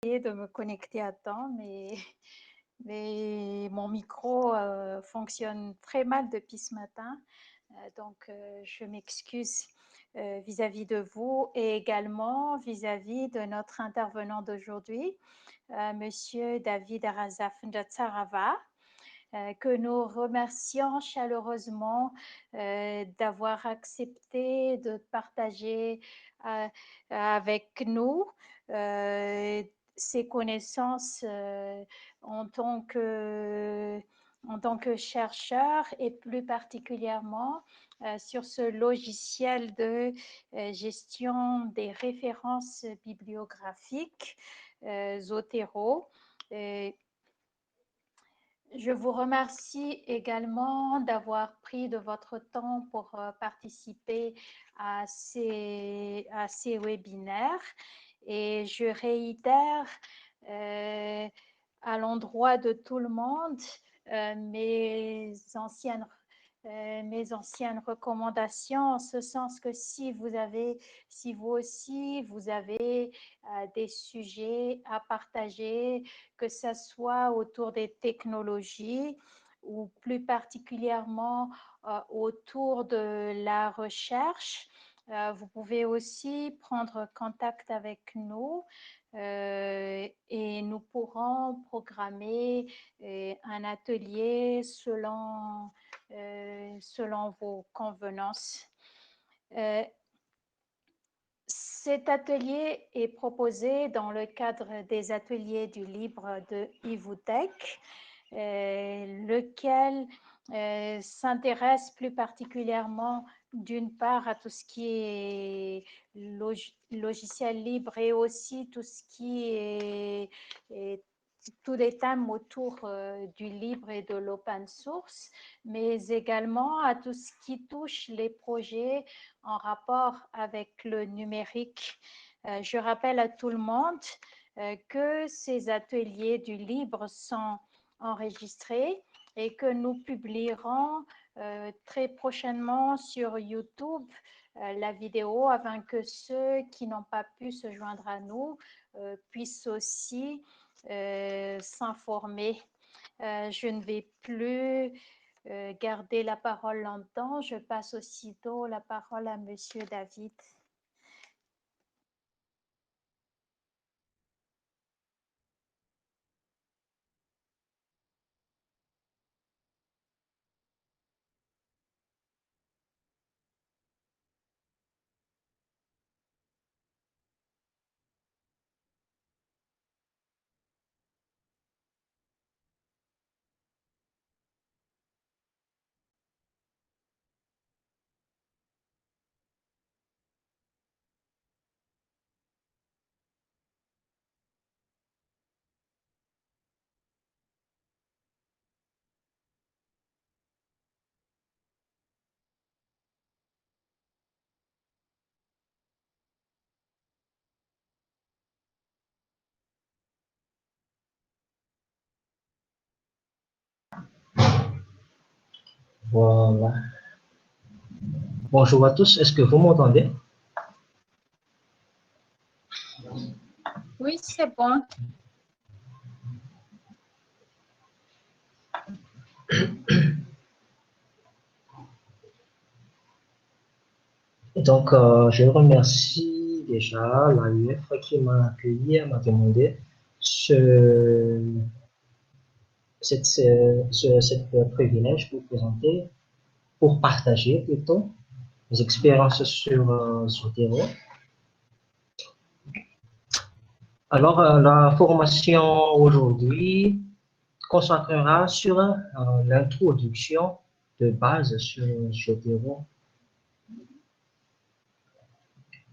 De me connecter à temps, mais mon micro fonctionne très mal depuis ce matin. Donc, je m'excuse vis-à-vis de vous et également vis-à-vis de notre intervenant d'aujourd'hui, Monsieur David Arazaf Njatsarava, que nous remercions chaleureusement d'avoir accepté de partager avec nous ses connaissances en tant que chercheur et plus particulièrement sur ce logiciel de gestion des références bibliographiques, Zotero. Je vous remercie également d'avoir pris de votre temps pour participer à ces webinaires et je réitère à l'endroit de tout le monde mes anciennes recommandations, en ce sens que si vous aussi vous avez des sujets à partager, que ce soit autour des technologies ou plus particulièrement autour de la recherche, vous pouvez aussi prendre contact avec nous et nous pourrons programmer un atelier selon vos convenances. Cet atelier est proposé dans le cadre des ateliers du livre de Ivutech, lequel s'intéresse plus particulièrement d'une part à tout ce qui est logiciel libre et aussi tout ce qui est tous les thèmes autour du libre et de l'open source, mais également à tout ce qui touche les projets en rapport avec le numérique. Je rappelle à tout le monde que ces ateliers du libre sont enregistrés et que nous publierons très prochainement sur YouTube la vidéo afin que ceux qui n'ont pas pu se joindre à nous puissent aussi s'informer. Je ne vais plus garder la parole longtemps. Je passe aussitôt la parole à Monsieur David. Voilà. Bonjour à tous, est-ce que vous m'entendez? Oui, c'est bon. Donc, je remercie déjà l'AUF qui m'a accueilli, m'a demandé cette privilège pour présenter, pour partager plutôt mes expériences sur Zotero. Alors, la formation aujourd'hui concentrera sur l'introduction de base sur Zotero.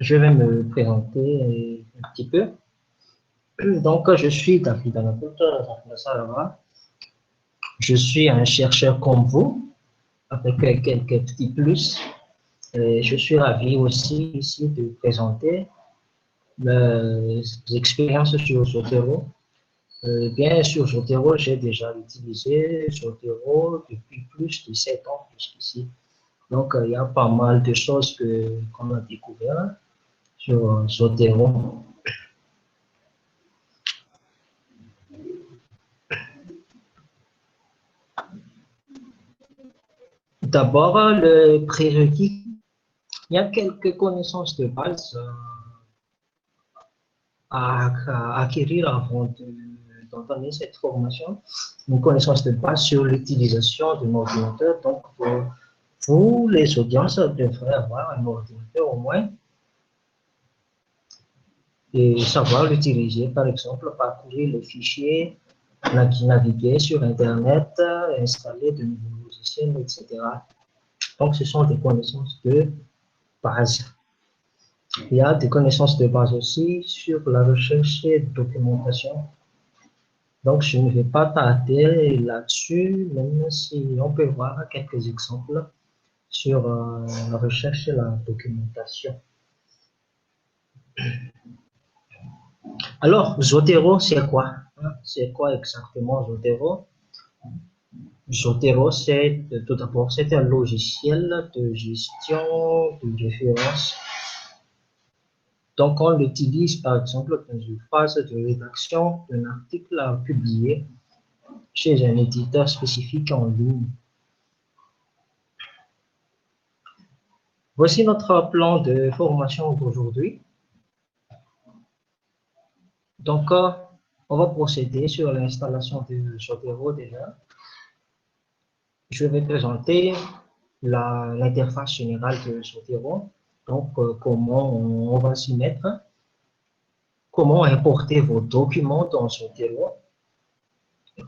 Je vais me présenter un petit peu. Donc, je suis David Salama. Je suis un chercheur comme vous, avec quelques petits plus. Et je suis ravi aussi ici de présenter mes expériences sur Zotero. Bien sûr, Zotero, j'ai déjà utilisé Zotero depuis plus de 7 ans jusqu'ici. Donc, il y a pas mal de choses qu'on a découvert sur Zotero. D'abord, le prérequis, il y a quelques connaissances de base à acquérir avant d'entamer cette formation. Une connaissance de base sur l'utilisation d'un ordinateur. Donc, vous, les audiences, devraient avoir un ordinateur au moins et savoir l'utiliser, par exemple, parcourir les fichiers, naviguer sur Internet, installer de nouveaux logiciels, etc. Donc, ce sont des connaissances de base. Il y a des connaissances de base aussi sur la recherche et documentation. Donc, je ne vais pas tarder là-dessus, même si on peut voir quelques exemples sur la recherche et la documentation. Alors, Zotero, c'est quoi? C'est quoi exactement Zotero? Zotero, c'est tout d'abord, c'est un logiciel de gestion de références. Donc, on l'utilise par exemple dans une phase de rédaction d'un article à publier chez un éditeur spécifique en ligne. Voici notre plan de formation d'aujourd'hui. Donc, on va procéder sur l'installation de Zotero déjà. Je vais présenter l'interface générale de Zotero. Donc, comment on va s'y mettre, comment importer vos documents dans Zotero,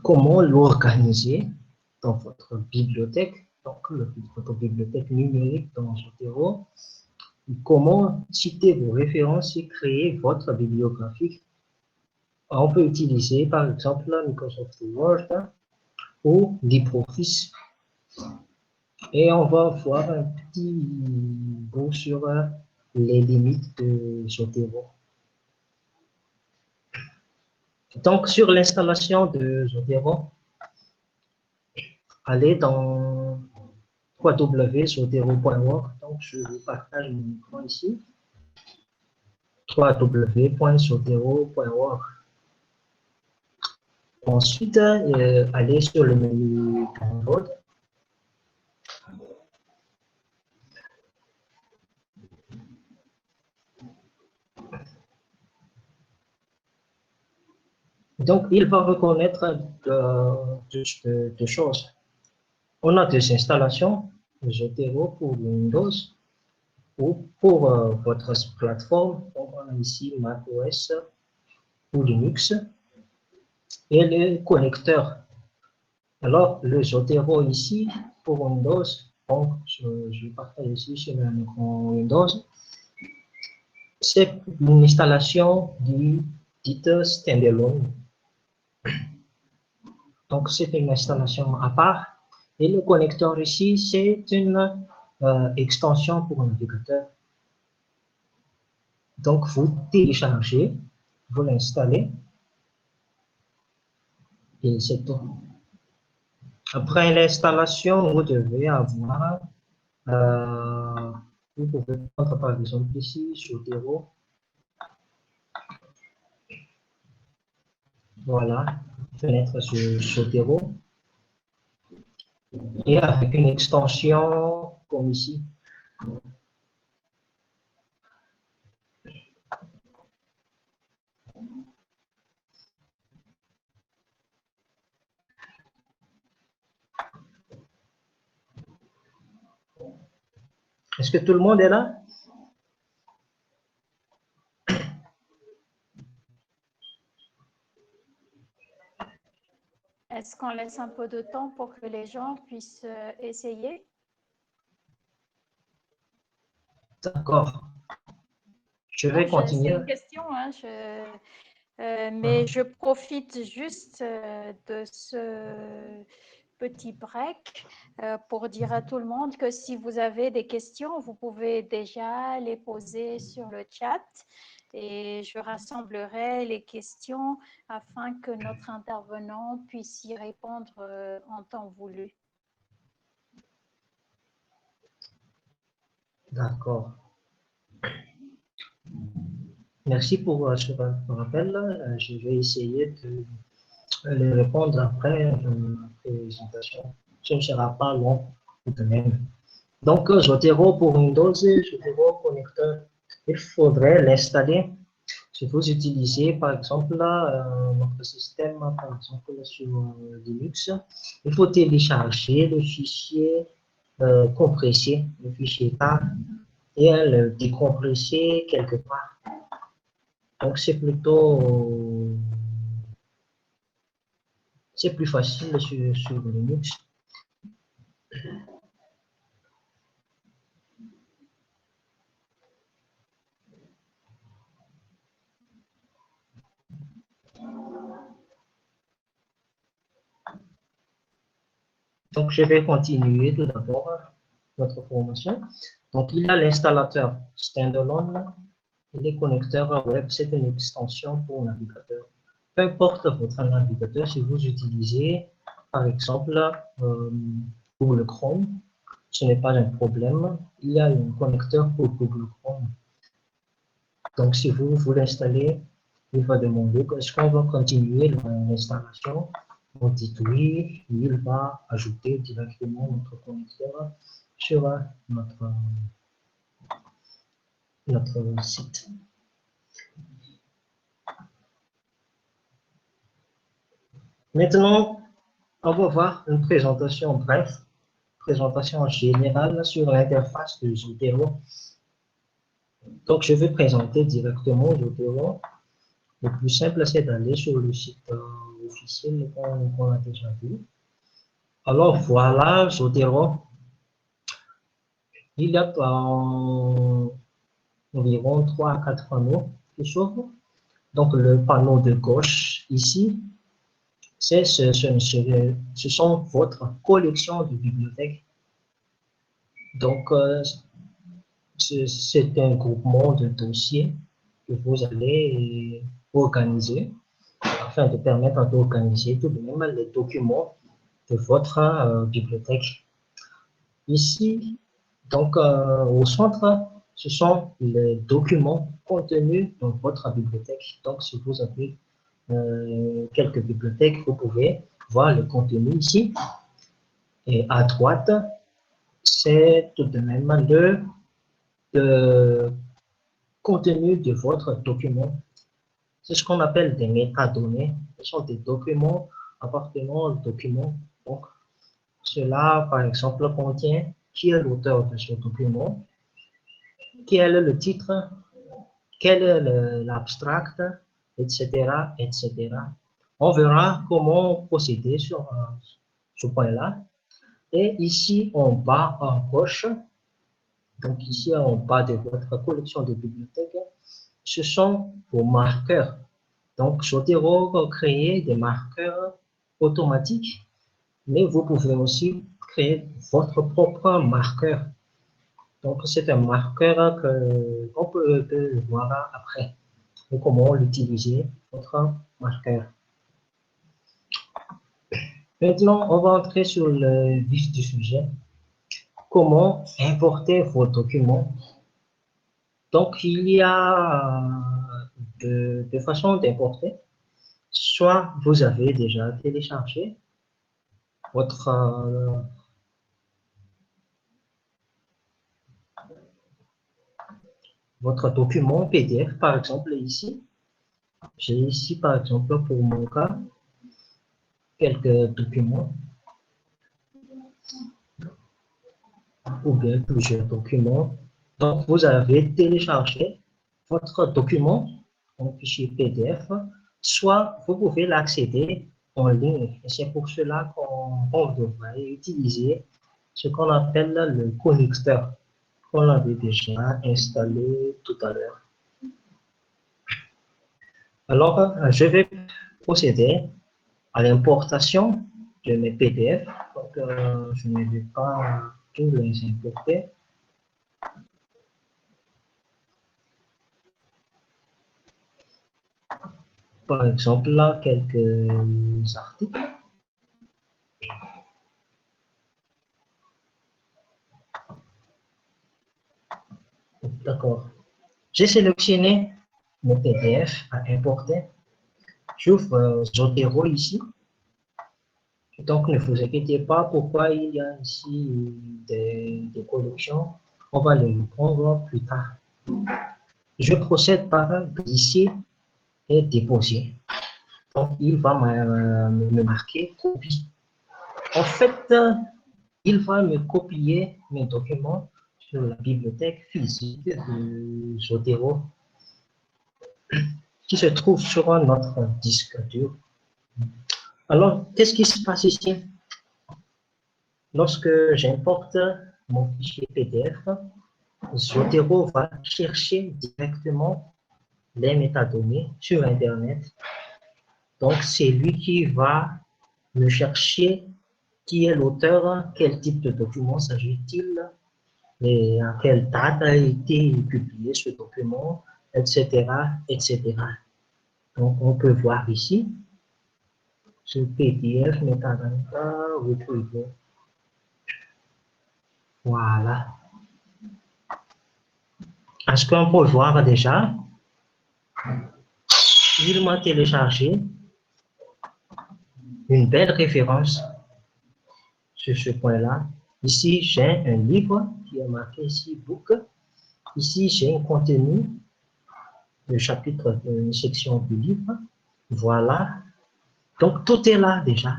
comment l'organiser dans votre bibliothèque, donc votre bibliothèque numérique dans Zotero, comment citer vos références et créer votre bibliographie. On peut utiliser par exemple Microsoft Word ou LibreOffice. Et on va voir un petit bout sur les limites de Zotero. Donc, sur l'installation de Zotero, allez dans www.zotero.org. Donc, je vous partage mon écran ici. www.zotero.org. Ensuite, allez sur le menu Download. Donc, il va reconnaître deux choses. On a des installations Zotero pour Windows ou pour votre plateforme. Donc, on a ici macOS ou Linux et le connecteur. Alors, le Zotero ici pour Windows, donc je partage ici sur un écran Windows. C'est une installation dite standalone. Donc, c'est une installation à part. Et le connecteur ici, c'est une extension pour un navigateur. Donc, vous téléchargez, vous l'installez, et c'est tout. Après l'installation, vous devez avoir, vous pouvez prendre par exemple ici, Zotero. Voilà, fenêtre sur Zotero. Et avec une extension comme ici. Est-ce que tout le monde est là? Est-ce qu'on laisse un peu de temps pour que les gens puissent essayer? D'accord. Je vais continuer. C'est une question, hein, mais je profite juste de ce petit break pour dire à tout le monde que si vous avez des questions, vous pouvez déjà les poser sur le chat et je rassemblerai les questions afin que notre intervenant puisse y répondre en temps voulu. D'accord. Merci pour ce rappel. Je vais essayer de les répondre après la présentation. Ce ne sera pas long. tout de même. Donc, Zotero pour Windows et Zotero connecteur, il faudrait l'installer. Si vous utilisez, par exemple, notre système, par exemple, sur Linux, il faut télécharger le fichier compressé, le fichier TAR, et le décompresser quelque part. Donc, c'est plus facile sur Linux. Donc, je vais continuer tout d'abord notre formation. Donc, il y a l'installateur standalone et les connecteurs web. C'est une extension pour navigateur. Peu importe votre navigateur, si vous utilisez, par exemple, pour le Chrome, ce n'est pas un problème. Il y a un connecteur pour Google Chrome. Donc, si vous l'installez, il va demander est-ce qu'on va continuer l'installation. On dit oui, il va ajouter directement notre connecteur sur notre site. Maintenant, on va voir une présentation brève, présentation générale sur l'interface de Zotero. Donc, je vais présenter directement Zotero. Le plus simple, c'est d'aller sur le site officiel qu'on a déjà vu. Alors, voilà Zotero. Il y a environ 3 à 4 panneaux qui s'ouvrent. Donc, le panneau de gauche, ici, ce sont votre collection de bibliothèques. Donc, c'est un groupement de dossiers que vous allez organiser afin de permettre d'organiser tout de même les documents de votre bibliothèque. Ici, donc, au centre, ce sont les documents contenus dans votre bibliothèque. Donc, si vous avez quelques bibliothèques, vous pouvez voir le contenu ici. Et à droite, c'est tout de même le contenu de votre document. C'est ce qu'on appelle des métadonnées. Ce sont des documents appartenant au document. Donc, cela, par exemple, contient qui est l'auteur de ce document, quel est le titre, quel est l'abstract, etc., etc. On verra comment procéder sur ce point-là. Et ici, en bas à gauche, donc ici en bas de votre collection de bibliothèques, ce sont vos marqueurs. Donc, Zotero va créer des marqueurs automatiques, mais vous pouvez aussi créer votre propre marqueur. Donc, c'est un marqueur qu'on peut voir après. Et comment l'utiliser, votre marqueur. Maintenant, on va entrer sur le vif du sujet. Comment importer vos documents? Donc, il y a deux façons d'importer. Soit vous avez déjà téléchargé votre document PDF, par exemple, ici. J'ai ici, par exemple, pour mon cas, quelques documents ou bien plusieurs documents. Donc, vous avez téléchargé votre document en fichier PDF, soit vous pouvez l'accéder en ligne. Et c'est pour cela qu'on devrait utiliser ce qu'on appelle le connecteur, qu'on avait déjà installé tout à l'heure. Alors, je vais procéder à l'importation de mes PDF. Donc, je ne vais pas tous les importer. Par exemple, là, quelques articles. D'accord. J'ai sélectionné mon PDF à importer. J'ouvre Zotero ici. Donc, ne vous inquiétez pas pourquoi il y a ici des collections. On va les reprendre plus tard. Je procède par glisser et déposer. Donc, il va me marquer copie. En fait, il va me copier mes documents sur la bibliothèque physique de Zotero qui se trouve sur notre disque dur. Alors, qu'est-ce qui se passe ici? Lorsque j'importe mon fichier PDF, Zotero va chercher directement les métadonnées sur Internet. Donc, c'est lui qui va me chercher qui est l'auteur, quel type de document s'agit-il, et à quelle date a été publié ce document, etc., etc. Donc, on peut voir ici, ce PDF metadata retrouvé. Voilà. Est-ce qu'on peut voir déjà? Il m'a téléchargé une belle référence sur ce point-là. Ici, j'ai un livre qui est marqué ici, book. Ici, j'ai un contenu, le chapitre, une section du livre. Voilà. Donc, tout est là déjà.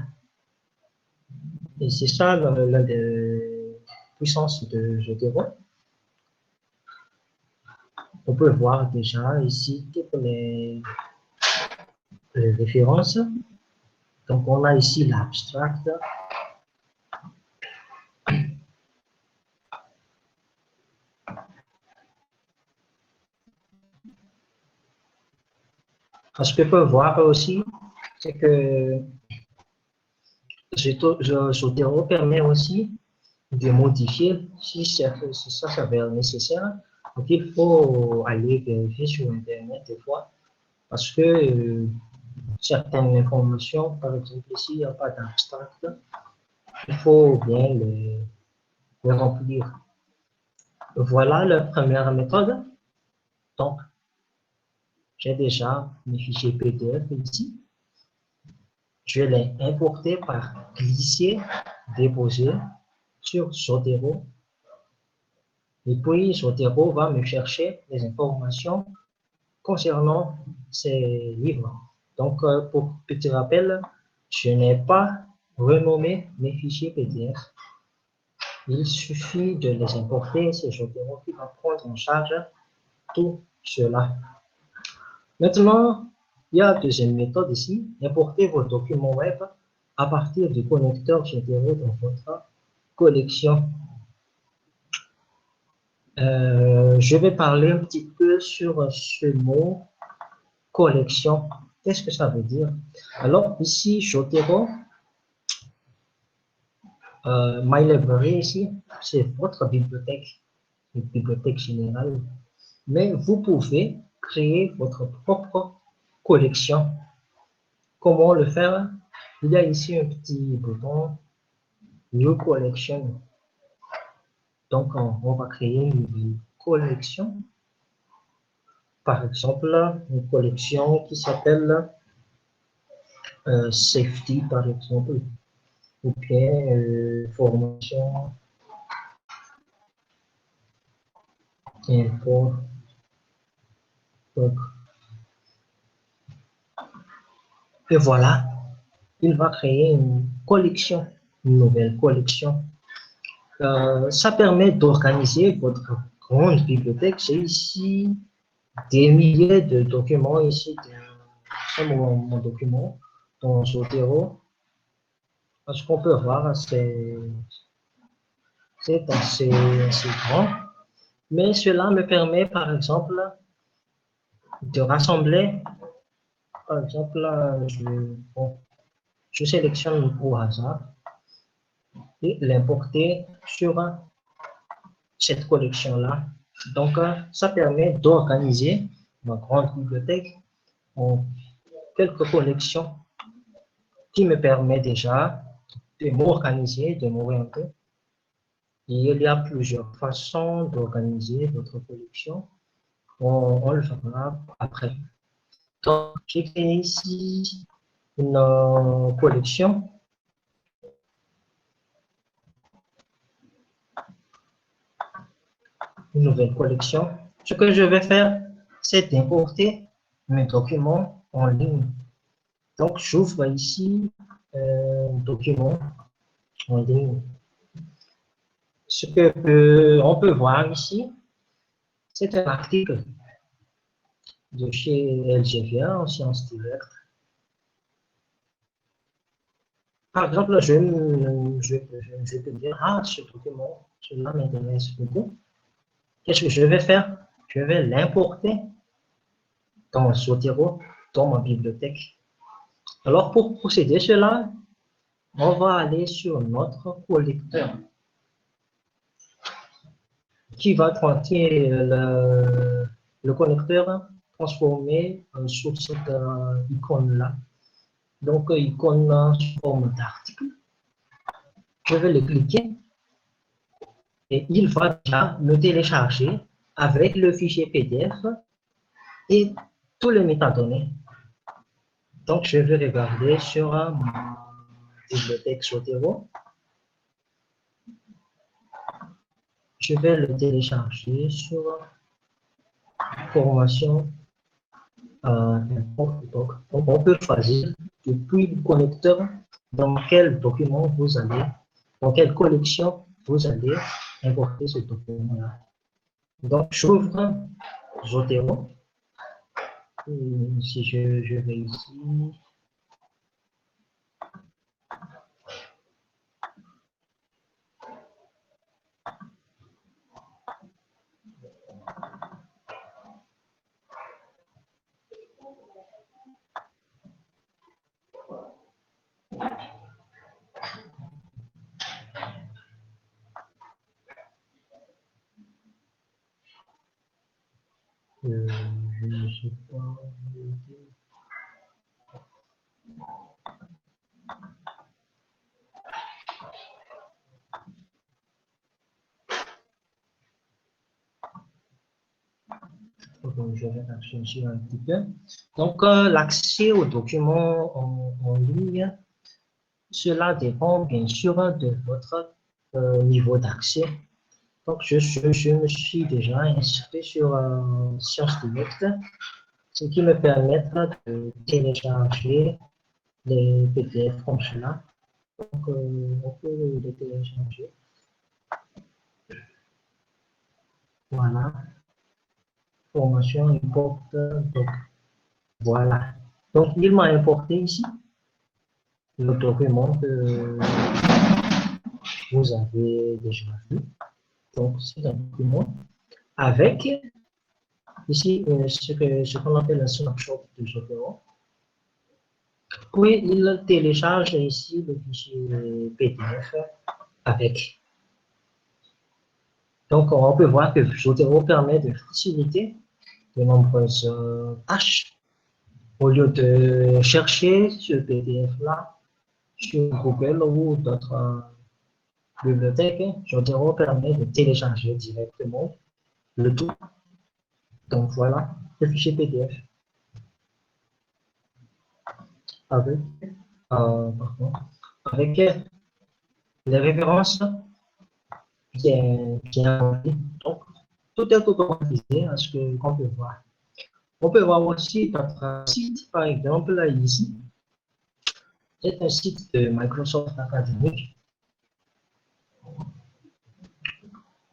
Et c'est ça l'une des puissances de Zotero. On peut voir déjà ici toutes les références. Donc, on a ici l'abstract. Ce que je peux voir aussi, c'est que Zotero permet aussi de modifier si ça s'avère nécessaire. Donc, il faut aller vérifier sur Internet des fois parce que certaines informations, par exemple ici, il n'y a pas d'abstract, il faut bien les remplir. Voilà la première méthode. Donc, j'ai déjà mes fichiers PDF ici. Je les importer par glisser, déposer sur Zotero. Et puis, Zotero va me chercher les informations concernant ces livres. Donc, pour petit rappel, je n'ai pas renommé mes fichiers PDF. Il suffit de les importer, c'est Zotero qui va prendre en charge tout cela. Maintenant, il y a une deuxième méthode ici, importer vos documents web à partir du connecteur Zotero dans votre collection. Je vais parler un petit peu sur ce mot collection. Qu'est-ce que ça veut dire? Alors, ici, Zotero, My Library, ici, c'est votre bibliothèque, une bibliothèque générale. Mais vous pouvez créer votre propre collection. Comment le faire? Il y a ici un petit bouton New Collection. Donc, on va créer une nouvelle collection. Par exemple, une collection qui s'appelle Safety, par exemple, ou bien formation, info. Donc, et voilà, il va créer une collection, une nouvelle collection. Ça permet d'organiser votre grande bibliothèque. J'ai ici des milliers de documents ici. C'est mon document dans Zotero. Ce qu'on peut voir, c'est assez grand. Mais cela me permet, par exemple, de rassembler. Par exemple, je sélectionne au hasard et l'importer sur cette collection-là. Donc, ça permet d'organiser ma grande bibliothèque en quelques collections qui me permet déjà de m'organiser, de m'orienter. Il y a plusieurs façons d'organiser votre collection. On le verra après. Donc, j'ai créé ici une collection une nouvelle collection. Ce que je vais faire, c'est d'importer mes documents en ligne. Donc, j'ouvre ici un document en ligne. Ce que on peut voir ici, c'est un article de chez Elsevier en sciences diverses. Par exemple, je peux dire, ah, ce document, cela m'intéresse beaucoup. Qu'est-ce que je vais faire? Je vais l'importer dans Zotero, dans ma bibliothèque. Alors, pour procéder cela, on va aller sur notre collecteur qui va contenir le connecteur transformé sous cette icône-là. Donc, icône sous forme d'article. Je vais le cliquer et il va déjà me télécharger avec le fichier PDF et tous les métadonnées. Donc, je vais regarder sur ma bibliothèque Zotero. Je vais le télécharger sur formation. Donc, on peut choisir depuis le connecteur dans quel document vous allez, dans quelle collection vous allez importer ce document-là. Donc, j'ouvre Zotero. Si je vais ici, je ne sais pas. Donc, je vais chercher un petit peu. Donc, l'accès aux documents en ligne, cela dépend bien sûr de votre niveau d'accès. Donc, je me suis déjà inscrit sur Sciences Direct, ce qui me permet de télécharger les PDF comme cela. Donc, on peut les télécharger. Voilà. Formation importe. Donc, voilà. Donc, il m'a importé ici le document que vous avez déjà vu. Donc, c'est un document avec ici ce qu'on appelle un snapshot de Zotero. Puis, il télécharge ici le fichier PDF avec. Donc, on peut voir que Zotero permet de faciliter de nombreuses tâches. Au lieu de chercher ce PDF-là sur Google ou d'autres bibliothèques, Zotero permet de télécharger directement le tout. Donc, voilà le fichier PDF avec, avec les références bien remplies. Donc, tout est automatisé à ce qu'on peut voir. On peut voir aussi notre site, par exemple, là, ici. C'est un site de Microsoft Academic.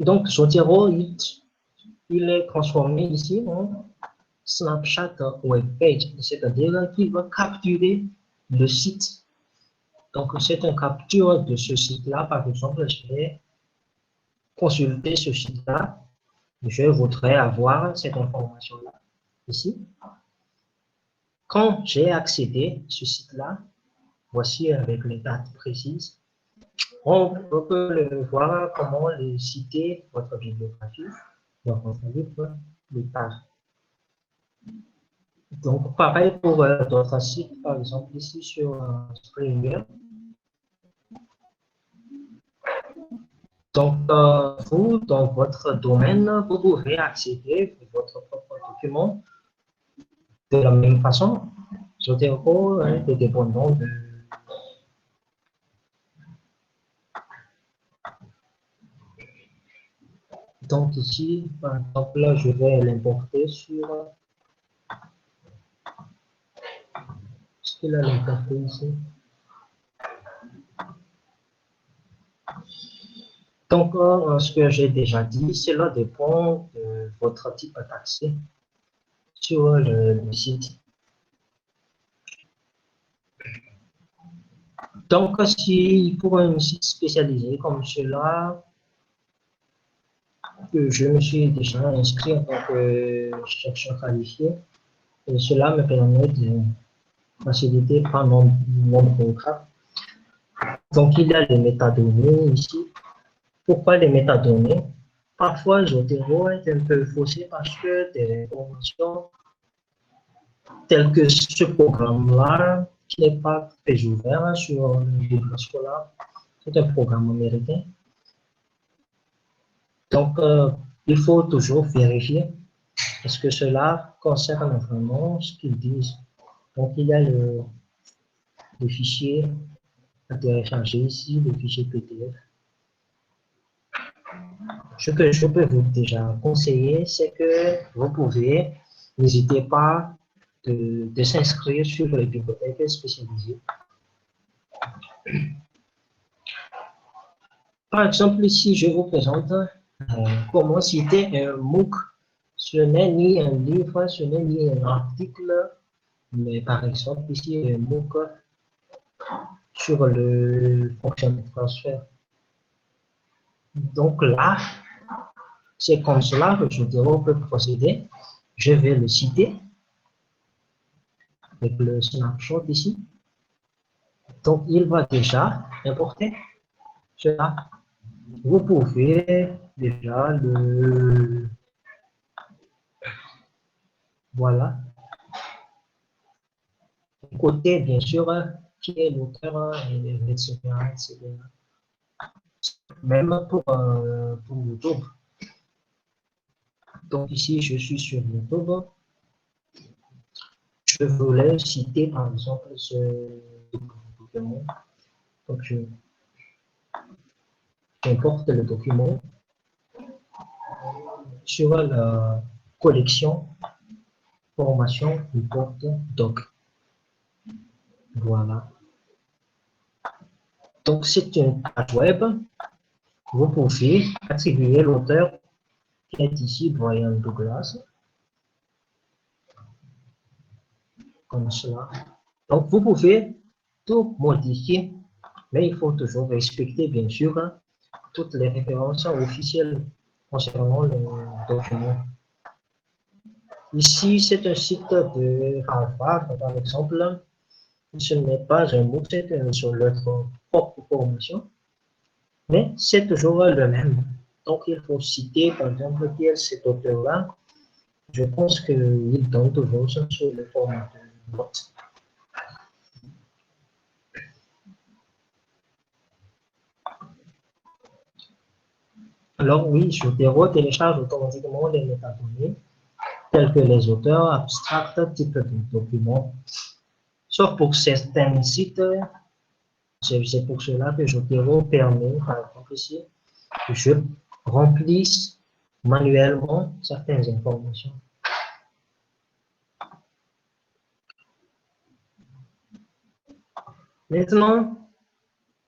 Donc, Zotero, il est transformé ici en Snapchat Web Page, c'est-à-dire qu'il va capturer le site. Donc, c'est une capture de ce site-là. Par exemple, je vais consulter ce site-là. Je voudrais avoir cette information-là ici. Quand j'ai accédé à ce site-là, voici avec les dates précises, on peut le voir comment le citer votre bibliographie dans votre livre de pages. Donc, pareil pour d'autres sites, par exemple ici sur Springer. Donc, vous, dans votre domaine, vous pouvez accéder à votre propre document de la même façon. Zotero est dépendant Donc ici, par exemple, là, je vais l'importer sur... Est-ce qu'il a l'importé ici? Donc, ce que j'ai déjà dit, cela dépend de votre type d'accès sur le site. Donc, si pour un site spécialisé comme cela, je me suis déjà inscrit en tant que chercheur qualifié, et cela me permet de faciliter par nombreux cas. Donc, il y a les métadonnées ici. Pourquoi les métadonnées? Parfois, Zotero est un peu faussé parce que des informations telles que ce programme-là, qui n'est pas très ouvert sur le Google Scholar, c'est un programme américain. Donc, il faut toujours vérifier est-ce que cela concerne vraiment ce qu'ils disent. Donc, il y a le fichier à télécharger ici, le fichier PDF. Ce que je peux vous déjà conseiller, c'est que vous pouvez, n'hésitez pas de s'inscrire sur les bibliothèques spécialisées. Par exemple, ici, je vous présente comment citer un MOOC. Ce n'est ni un livre, ce n'est ni un article, mais par exemple, ici, un MOOC sur le fonctionnement de transfert. Donc là, c'est comme cela que je peux procéder. Je vais le citer avec le snapshot ici. Donc, il va déjà importer cela. Vous pouvez déjà le... Voilà. Côté, bien sûr, qui est l'auteur, etc., etc. Même pour YouTube. Donc, ici, je suis sur YouTube. Je voulais citer, par exemple, ce document. Donc, j'importe le document sur la collection formation report doc. Voilà. Donc, c'est une page web. Vous pouvez attribuer l'auteur qui est ici Brian Douglas. Comme cela. Donc, vous pouvez tout modifier, mais il faut toujours respecter, bien sûr, toutes les références officielles concernant le document. Ici, c'est un site de Harvard, par exemple. Ce n'est pas un mot, c'est sur notre propre formation, mais c'est toujours le même. Donc, il faut citer, par exemple, qui est cet auteur-là. Je pense qu'il donne toujours ça sur le format de notes. Alors oui, Zotero télécharge automatiquement les métadonnées tels que les auteurs abstracts, type de documents. Sauf pour certains sites, c'est pour cela que Zotero permet, par exemple ici, que je remplisse manuellement certaines informations. Maintenant,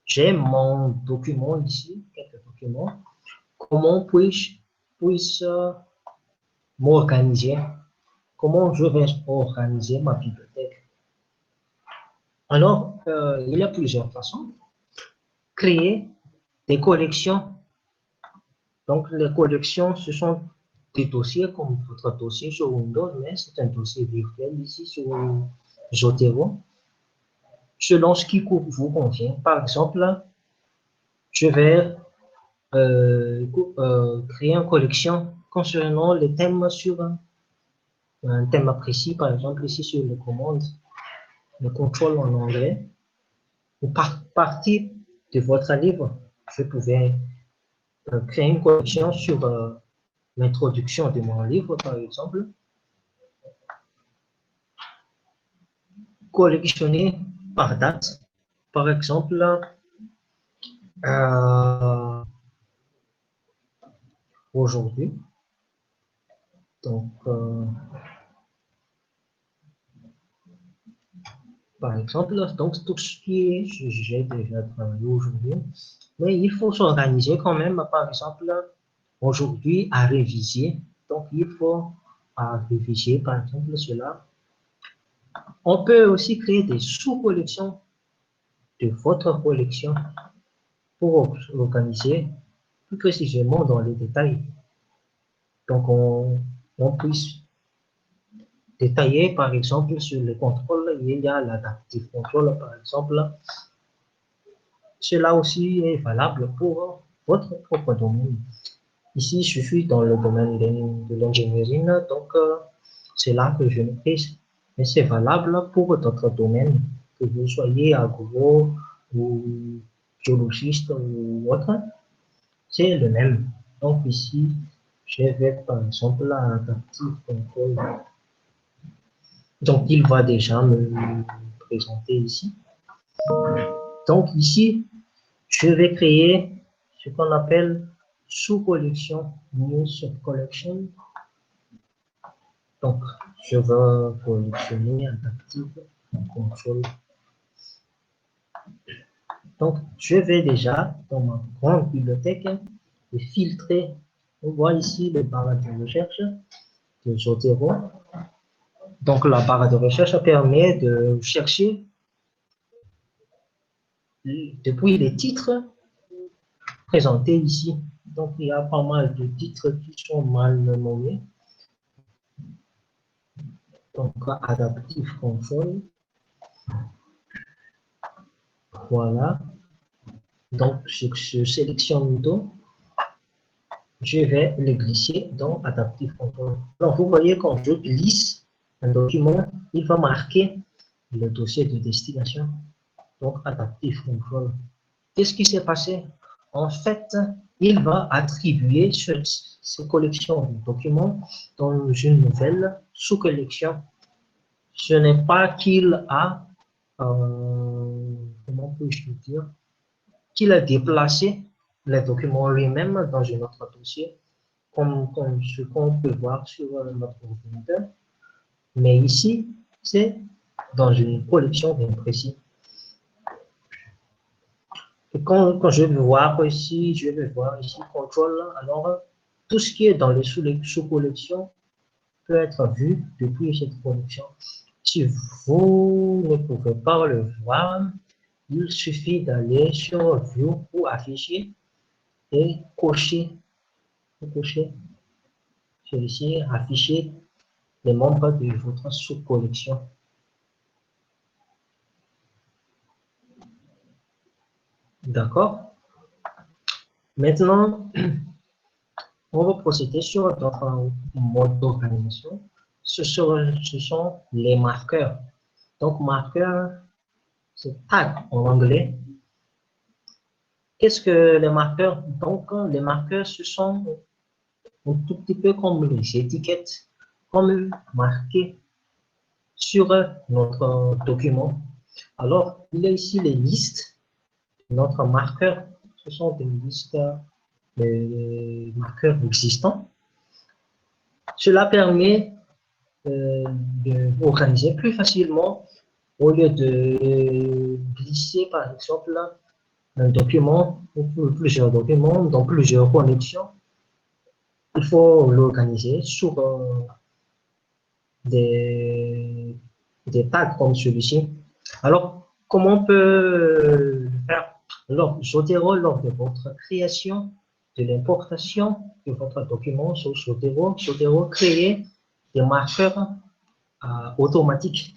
j'ai mon document ici, quelques documents. Comment puis-je m'organiser? Comment je vais organiser ma bibliothèque? Alors, il y a plusieurs façons. Créer des collections. Donc, les collections, ce sont des dossiers comme votre dossier sur Windows, mais c'est un dossier virtuel ici sur Zotero, selon ce qui vous convient. Par exemple, je vais créer une collection concernant les thèmes sur un thème précis, par exemple ici sur les commandes, le contrôle en anglais. Ou par partie de votre livre, je pouvais créer une collection sur l'introduction de mon livre, par exemple. Collectionner par date. Par exemple, aujourd'hui. Donc, par exemple, donc tout ce qui est, j'ai déjà travaillé aujourd'hui, mais il faut s'organiser quand même, par exemple, aujourd'hui à réviser. Donc, il faut à réviser, par exemple, cela. On peut aussi créer des sous-collections de votre collection pour organiser plus précisément dans les détails. Donc, on puisse détailler, par exemple, sur le contrôle, il y a l'adaptive contrôle, par exemple. Cela aussi est valable pour votre propre domaine. Ici, je suis dans le domaine de l'ingénierie, donc c'est là que je maîtrise. Mais c'est valable pour d'autres domaines, que vous soyez agro ou biologiste ou autre, c'est le même. Donc ici, je vais par exemple l'adaptive contrôle. Donc il va déjà me présenter ici. Donc ici, je vais créer ce qu'on appelle sous-collection, new sub-collection. Donc, je vais collectionner adaptive contrôle. Donc, je vais déjà, dans ma grande bibliothèque, filtrer. On voit ici le barre de recherche de Zotero. Donc, la barre de recherche permet de chercher depuis les titres présentés ici. Donc, il y a pas mal de titres qui sont mal nommés. Donc, adaptive control. Voilà. Donc, je sélectionne tout. Je vais le glisser dans Adaptive Control. Alors, vous voyez, quand je glisse un document, il va marquer le dossier de destination. Donc, Adaptive Control. Qu'est-ce qui s'est passé? En fait, il va attribuer ces collections de documents dans une nouvelle sous-collection. Ce n'est pas qu'il a, comment puis-je dire, qu'il a déplacé les documents lui-même dans un autre dossier, comme ce qu'on peut voir sur notre ordinateur. Mais ici, c'est dans une collection bien précise. Et quand je vais voir ici, contrôle, alors tout ce qui est dans les sous-collections peut être vu depuis cette collection. Si vous ne pouvez pas le voir, il suffit d'aller sur View ou Afficher et cocher celui-ci, afficher les membres de votre sous-collection. D'accord? Maintenant, on va procéder sur d'autres modes d'organisation. Ce sont les marqueurs. Donc, marqueur, c'est tag en anglais. Qu'est-ce que les marqueurs? Donc, les marqueurs, ce sont un tout petit peu comme les étiquettes, comme marquées sur notre document. Alors, il y a ici les listes. Notre marqueur, ce sont des listes de marqueurs existants. Cela permet d'organiser plus facilement au lieu de glisser, par exemple, un document ou plusieurs documents dans plusieurs connexions. Il faut l'organiser sur des tags comme celui-ci. Alors, comment on peut le faire? Alors, Zotero, lors de votre création, de l'importation de votre document sur Zotero crée des marqueurs automatiques.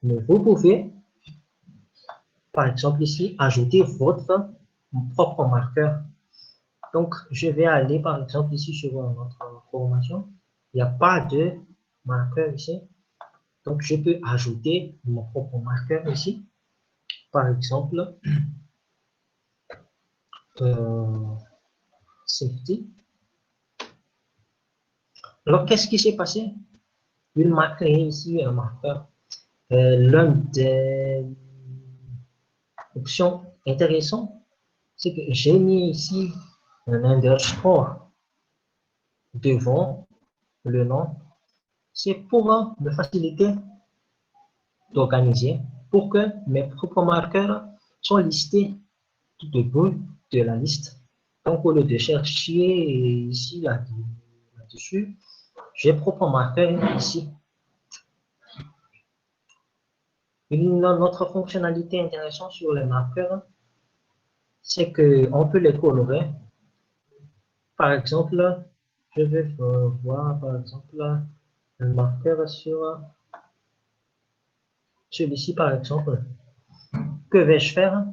Mais vous pouvez, par exemple ici, ajouter votre propre marqueur. Donc, je vais aller, par exemple, ici sur notre formation. Il n'y a pas de marqueur ici. Donc, je peux ajouter mon propre marqueur ici. Par exemple, safety. Alors, qu'est-ce qui s'est passé? Il m'a créé ici un marqueur. L'une des options intéressantes, c'est que j'ai mis ici un underscore. devant le nom. C'est pour me faciliter d'organiser, pour que mes propres marqueurs soient listés tout au bout de la liste. Donc, au lieu de chercher ici, là-dessus, j'ai propre marqueur ici. Une autre fonctionnalité intéressante sur les marqueurs, c'est qu'on peut les colorer. Par exemple, je vais voir, par exemple, un marqueur sur celui-ci, par exemple. Que vais-je faire?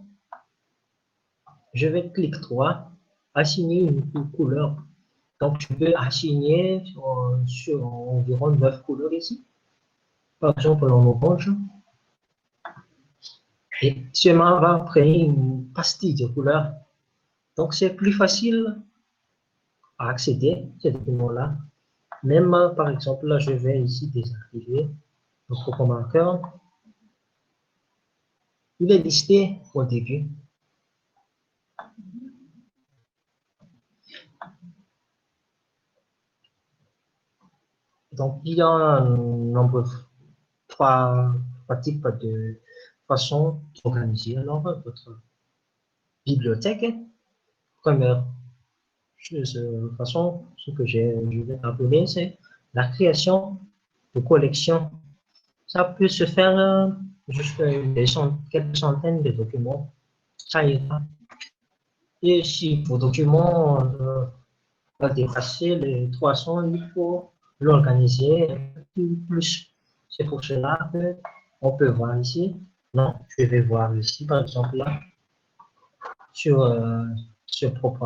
Je vais cliquer droit, assigner une couleur. Donc, je peux assigner sur environ 9 couleurs ici. Par exemple, en orange. Et cela va créer une pastille de couleurs. Donc, c'est plus facile à accéder à ces documents-là. Même, par exemple, là, je vais ici désactiver notre marqueur. Il est listé au début. Donc, il y a un nombre trois types de façons d'organiser alors votre bibliothèque. Première façon, ce que je vais appeler, c'est la création de collections. Ça peut se faire jusqu'à quelques centaines de documents. Ça ira. Et si vos documents va dépasser les 300, il faut l'organiser un peu plus. C'est pour cela qu'on peut voir ici. Non, je vais voir ici, par exemple, là, sur ce propre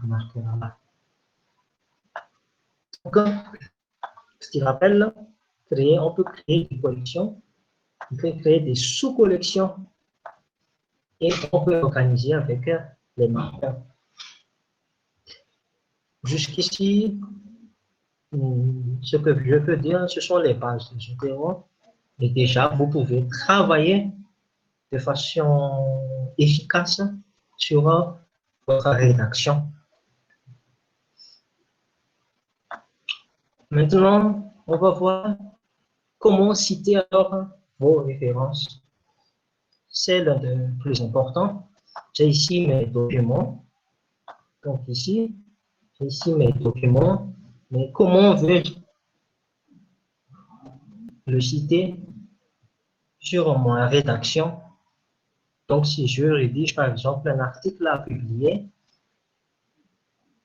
marqueur-là. Donc, ce qui rappelle, on peut créer des collections, on peut créer des sous-collections et on peut organiser avec les marqueurs. Jusqu'ici, ce que je peux dire, ce sont les bases de Zotero. Et déjà, vous pouvez travailler de façon efficace sur votre rédaction. Maintenant, on va voir comment citer alors vos références. C'est l'un des plus importants. J'ai ici mes documents. Donc ici, j'ai ici mes documents. Mais comment vais-je le citer sur ma rédaction? Donc, si je rédige par exemple un article à publier,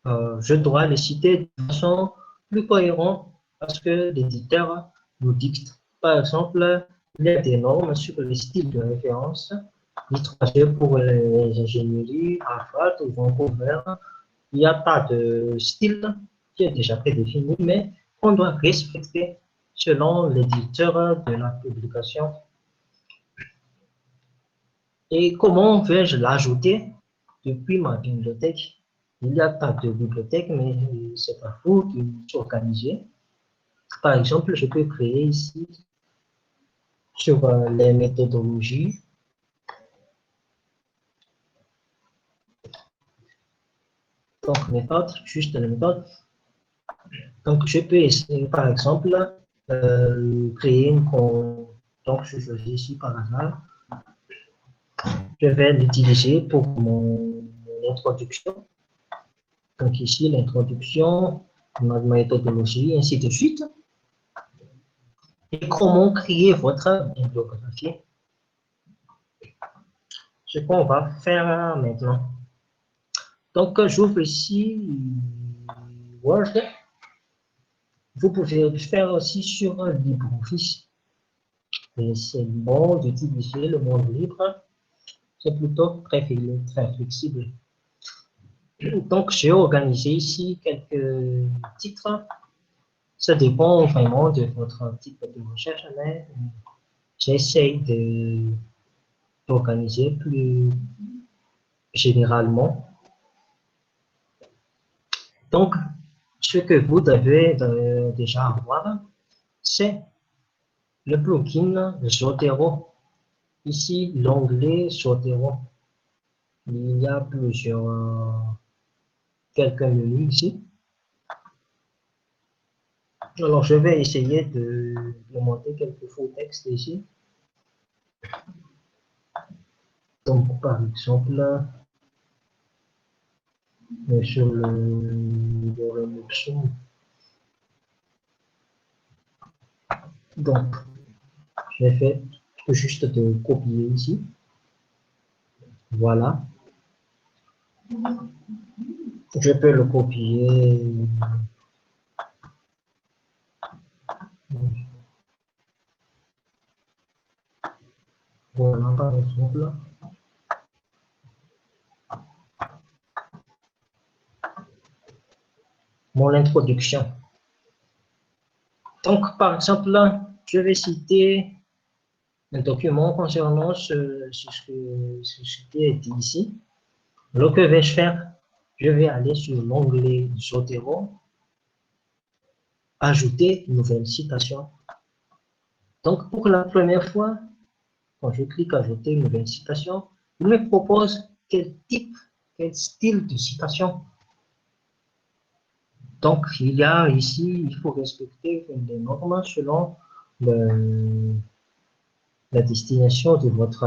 je dois le citer de façon plus cohérente parce que l'éditeur nous dicte. Par exemple, il y a des normes sur le style de référence, l'IIIe pour les ingénieries, Harvard ou Vancouver. Il y a pas de style qui est déjà prédéfini, mais on doit respecter selon l'éditeur de la publication. Et comment vais-je l'ajouter depuis ma bibliothèque? Il y a pas de bibliothèque, mais c'est pas vous qui s'organisez. Par exemple, je peux créer ici sur les méthodologies. Donc, méthode, juste la méthode. Donc, je peux essayer, par exemple, créer une. Donc, je choisis ici par hasard. Je vais l'utiliser pour mon introduction. Donc, ici, l'introduction, ma méthodologie, ainsi de suite. Et comment créer votre bibliographie. Ce qu'on va faire maintenant. Donc, j'ouvre ici Word. Vous pouvez le faire aussi sur LibreOffice. Mais c'est bon d'utiliser le monde libre. C'est plutôt très flexible. Donc, j'ai organisé ici quelques titres. Ça dépend vraiment de votre type de recherche, mais j'essaie d'organiser plus généralement. Donc, ce que vous devez déjà avoir, c'est le plugin Zotero. Ici, l'onglet Zotero. Il y a quelques menus ici. Alors, je vais essayer de monter quelques faux textes ici. Donc, par exemple, sur le Remixon. Donc, je vais faire juste de copier ici. Voilà. Je peux le copier. Voilà, par exemple. Mon introduction. Donc, par exemple, je vais citer un document concernant ce qui est dit ici. Alors, que vais-je faire? Je vais aller sur l'onglet Zotero, ajouter une nouvelle citation. Donc, pour la première fois, quand je clique ajouter une nouvelle citation, il me propose quel type, quel style de citation. Donc, il y a ici, il faut respecter les normes selon la destination de votre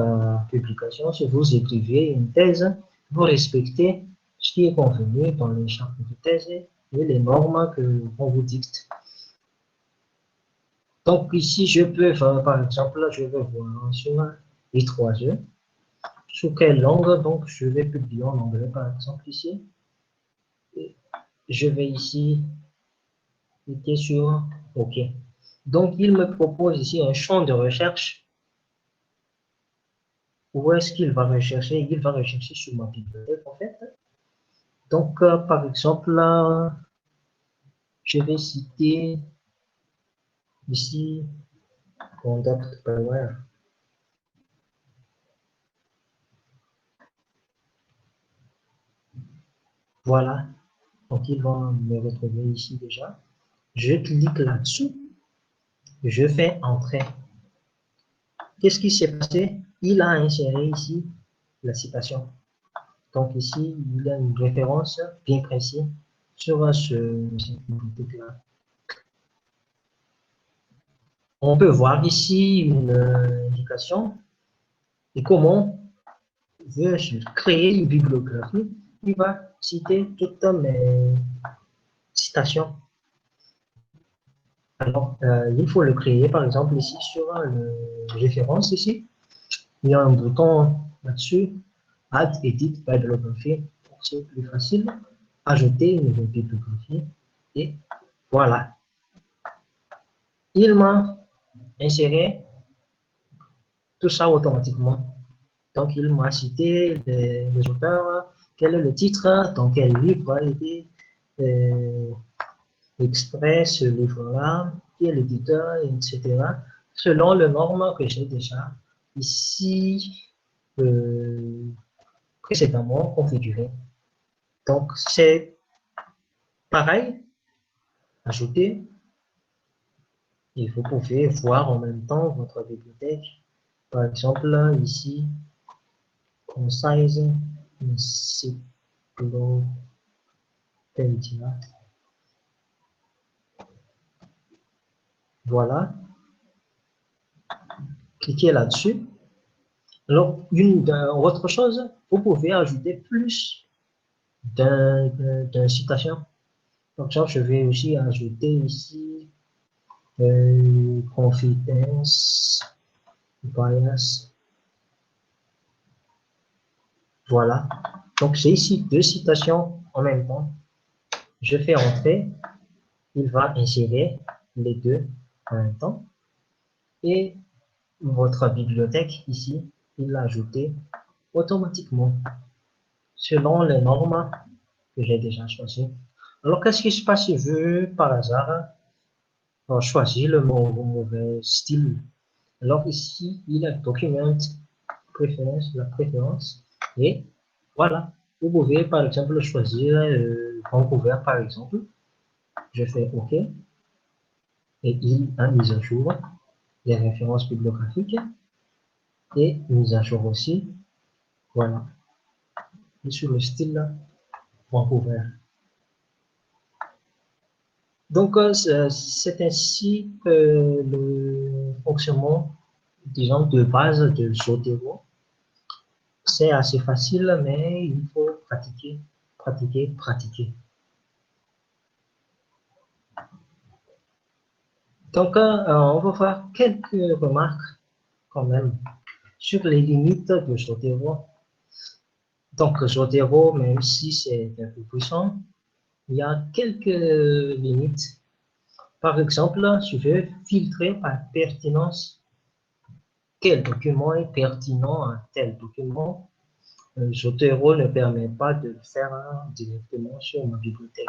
publication. Si vous écrivez une thèse, vous respectez ce qui est convenu dans les chartes de thèse et les normes que on vous dicte. Donc ici, je peux, par exemple, je vais voir sur les 3 E, sur quelle langue, donc je vais publier en anglais, par exemple, ici. Et je vais ici cliquer sur OK. Donc, il me propose ici un champ de recherche. Où est-ce qu'il va rechercher? Il va rechercher sur ma bibliothèque, en fait. Donc, par exemple, là, je vais citer ici Conduct Power. Voilà. Donc, il va me retrouver ici déjà. Je clique là-dessus. Je fais entrer. Qu'est-ce qui s'est passé? Il a inséré ici la citation. Donc, ici, il y a une référence bien précise sur cette bibliothèque-là. On peut voir ici une indication et comment veux-je créer une bibliographie qui va citer toutes mes citations. Alors, il faut le créer, par exemple, ici sur le référence ici. Il y a un bouton là-dessus, Add Edit Bibliography, pour c'est plus facile. Ajouter une nouvelle bibliographie et voilà. Il m'a inséré tout ça automatiquement. Donc, il m'a cité les auteurs, quel est le titre, dans quel livre a été extrait ce livre-là, qui est l'éditeur, etc., selon les normes que j'ai déjà ici précédemment configurées. Donc, c'est pareil, ajouter, et vous pouvez voir en même temps votre bibliothèque. Par exemple, là, ici, Concise Encyclopedia. Voilà, cliquez là-dessus. Alors, autre chose, vous pouvez ajouter plus d'une citation. Par exemple, je vais aussi ajouter ici confidence, bias. Voilà. Donc, j'ai ici 2 citations en même temps. Je fais entrer, il va insérer les 2 en même temps. Et votre bibliothèque ici, il l'a ajouté automatiquement selon les normes que j'ai déjà choisies. Alors, qu'est-ce qui se passe si je, par hasard, choisir le mauvais style? Alors, ici, il y a document préférence, la préférence, et voilà. Vous pouvez, par exemple, choisir Vancouver, par exemple. Je fais OK, et il a mis à jour les références bibliographiques et mise à jour aussi. Voilà. Et sur le style Vancouver. Donc, c'est ainsi que le fonctionnement, disons, de base de Zotero. C'est assez facile, mais il faut pratiquer, pratiquer, pratiquer. Donc, on va voir quelques remarques quand même sur les limites de Zotero. Donc, Zotero, même si c'est un peu puissant, il y a quelques limites. Par exemple, je veux filtrer par pertinence quel document est pertinent à tel document. Zotero ne permet pas de le faire directement sur ma bibliothèque.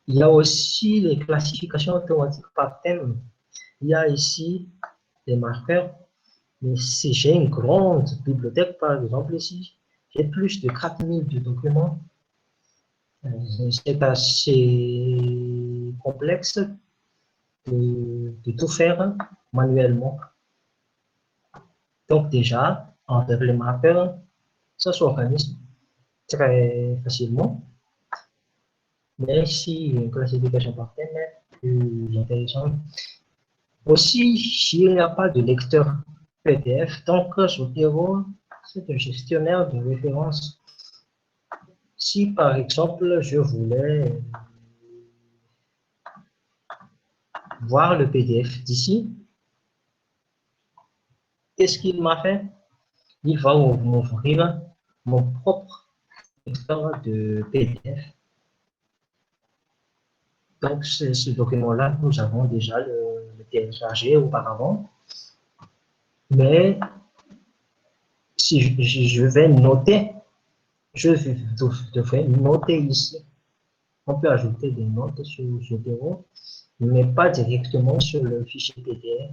Il y a aussi les classifications automatiques par thème. Il y a ici des marqueurs. Mais si j'ai une grande bibliothèque, par exemple ici, j'ai plus de 4000 de documents. C'est assez complexe de tout faire manuellement. Donc déjà, avec les marqueurs, ça s'organise très facilement. Mais si une classification par thème est plus intéressante. Aussi, s'il n'y a pas de lecteur PDF, donc Zotero, c'est un gestionnaire de référence. Si par exemple, je voulais voir le PDF d'ici, qu'est-ce qu'il m'a fait? Il va m'ouvrir mon propre lecteur de PDF. Donc, ce document-là, nous avons déjà le téléchargé auparavant. Mais si je vais noter, je devrais noter ici. On peut ajouter des notes sur Zotero, mais pas directement sur le fichier PDF.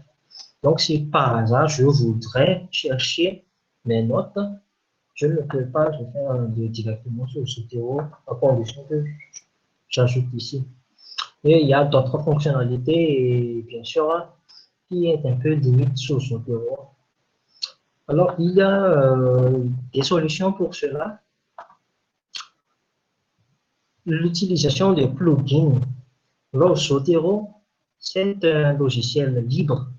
Donc, si par hasard, je voudrais chercher mes notes, je ne peux pas le faire directement sur Zotero, à condition que j'ajoute ici. Et il y a d'autres fonctionnalités, et bien sûr, qui est un peu limite sur Zotero. Alors, il y a des solutions pour cela. L'utilisation des plugins. Alors, Zotero, c'est un logiciel libre.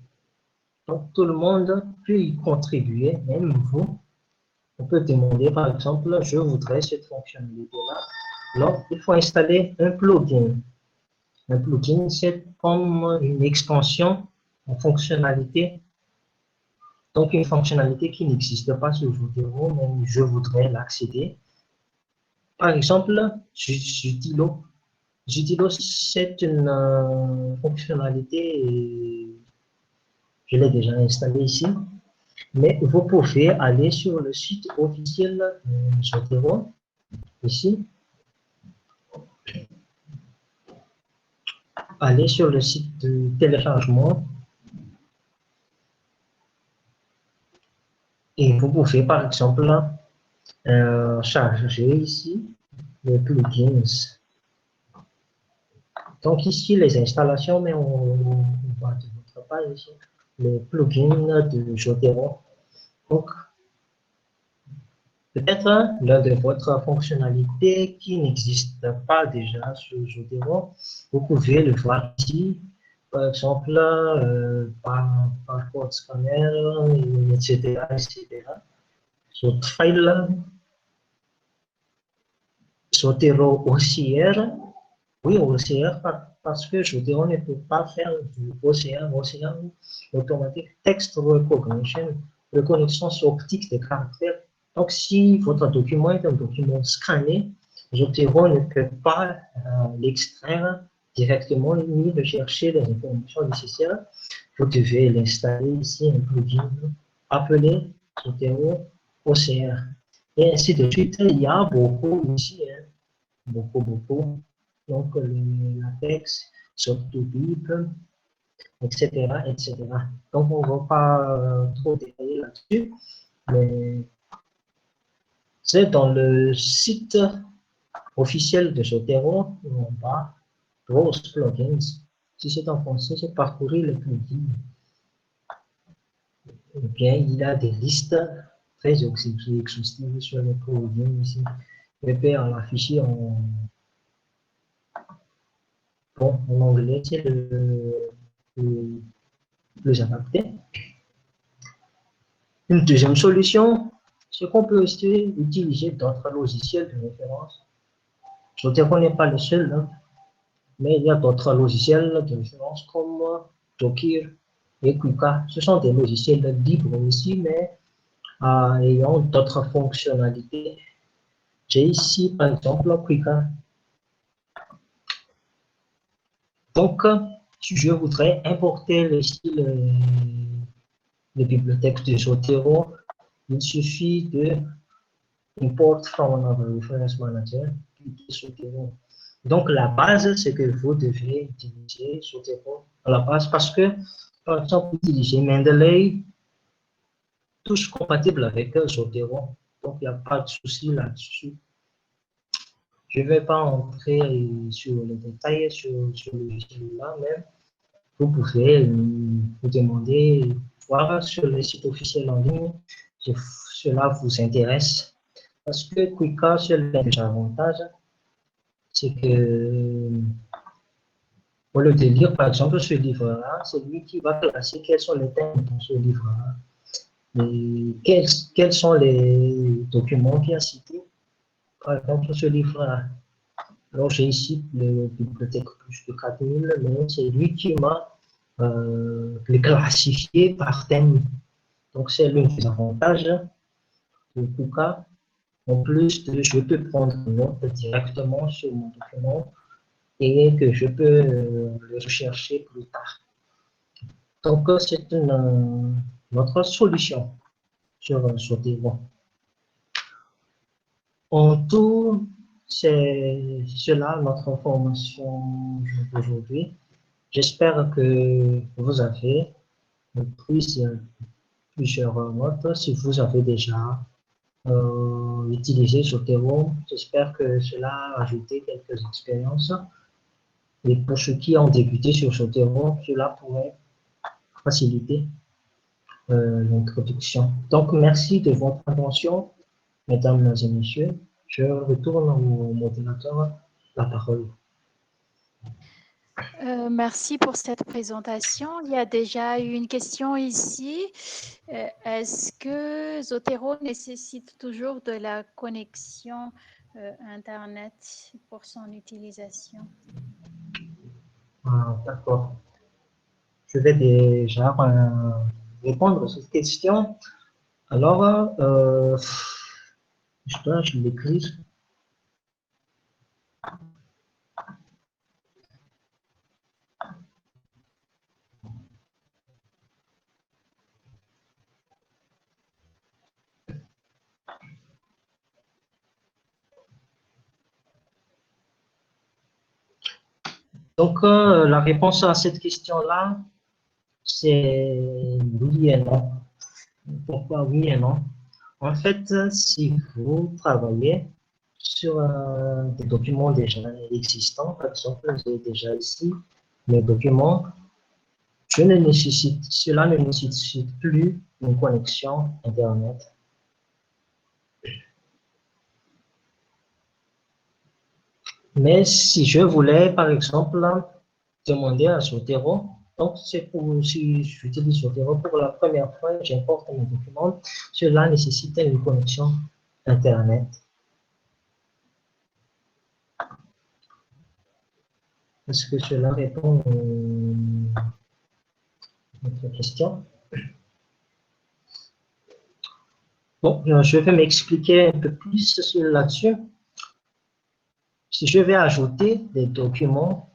Donc, tout le monde peut y contribuer, même vous. On peut demander, par exemple, je voudrais cette fonctionnalité-là. Alors, il faut installer un plugin. Un plugin, c'est comme une extension en fonctionnalité. Donc, une fonctionnalité qui n'existe pas sur Zotero, mais je voudrais l'accéder. Par exemple, Zutilo. Zutilo, c'est une fonctionnalité, je l'ai déjà installée ici, mais vous pouvez aller sur le site officiel Zotero, ici, aller sur le site de téléchargement et vous pouvez par exemple charger ici les plugins. Donc ici les installations, mais on voit de votre page ici, les plugins de Zotero. Donc peut-être l'un de votre fonctionnalité qui n'existe pas déjà sur Zotero, vous pouvez le voir ici. Par exemple, par code scanner, etc., etc. Sur file, Zotero OCR, oui, OCR, parce que Zotero ne peut pas faire du OCR, OCR automatique, text recognition, reconnaissance optique des caractères. Donc, si votre document est un document scanné, Zotero ne peut pas l'extraire directement ni rechercher les informations nécessaires. Vous devez l'installer ici, un plugin appelé Zotero OCR. Et ainsi de suite, il y a beaucoup ici, hein, beaucoup. Donc, l'apex, surtout BIP, etc., etc. Donc, on ne va pas trop détailler là-dessus, mais c'est dans le site officiel de Zotero, en bas, Rose Plugins. Si c'est en français, c'est parcourir les plugins. Eh bien, il y a des listes très exhaustives sur les plugins ici. Je vais l'afficher Bon, en anglais, c'est le plus adapté. Une deuxième solution, c'est qu'on peut aussi utiliser d'autres logiciels de référence. Je veux qu'on n'est pas le seul, hein, mais il y a d'autres logiciels de référence comme Docker et Kuka. Ce sont des logiciels libres aussi, mais ayant d'autres fonctionnalités. J'ai ici, par exemple, Kuka. Donc, si je voudrais importer les bibliothèques de Zotero, il suffit de import from another reference manager. Donc, la base, c'est que vous devez utiliser Zotero à la base parce que, par exemple, utiliser Mendeley, tous compatibles avec Zotero. Donc, il n'y a pas de souci là-dessus. Je ne vais pas entrer sur les détails sur le là, mais vous pouvez vous demander, voir sur les sites officiels en ligne si cela vous intéresse. Parce que Quickcast, c'est l'avantage, c'est que au lieu de lire, par exemple, ce livre-là, c'est lui qui va classer quels sont les thèmes dans ce livre-là. Et quels sont les documents qu'il a cités, par exemple, ce livre-là. Alors, j'ai ici la bibliothèque plus de 4000, mais c'est lui qui m'a les classifié par thème. Donc, c'est l'un des avantages de Kuka. En plus, je peux prendre note directement sur mon document et que je peux le rechercher plus tard. Donc, c'est notre solution sur Zotero. En tout, c'est cela notre formation d'aujourd'hui. J'espère que vous avez pris plusieurs notes. Si vous avez déjà utilisé Zotero, j'espère que cela a ajouté quelques expériences. Et pour ceux qui ont débuté sur Zotero, cela pourrait faciliter l'introduction. Donc, merci de votre attention, mesdames et messieurs. Je retourne au modérateur la parole. Merci pour cette présentation. Il y a déjà une question ici. Est-ce que Zotero nécessite toujours de la connexion Internet pour son utilisation? D'accord. Je vais déjà répondre à cette question. Alors, je l'écris. Donc, la réponse à cette question-là, c'est oui et non. Pourquoi oui et non? En fait, si vous travaillez sur des documents déjà existants, par exemple, j'ai déjà ici mes documents, cela ne nécessite plus une connexion Internet. Mais si je voulais, par exemple, demander à Zotero, donc c'est pour, si j'utilise Zotero pour la première fois, j'importe mes documents, cela nécessite une connexion Internet. Est-ce que cela répond à votre question? Bon, je vais m'expliquer un peu plus là-dessus. Si je vais ajouter des documents,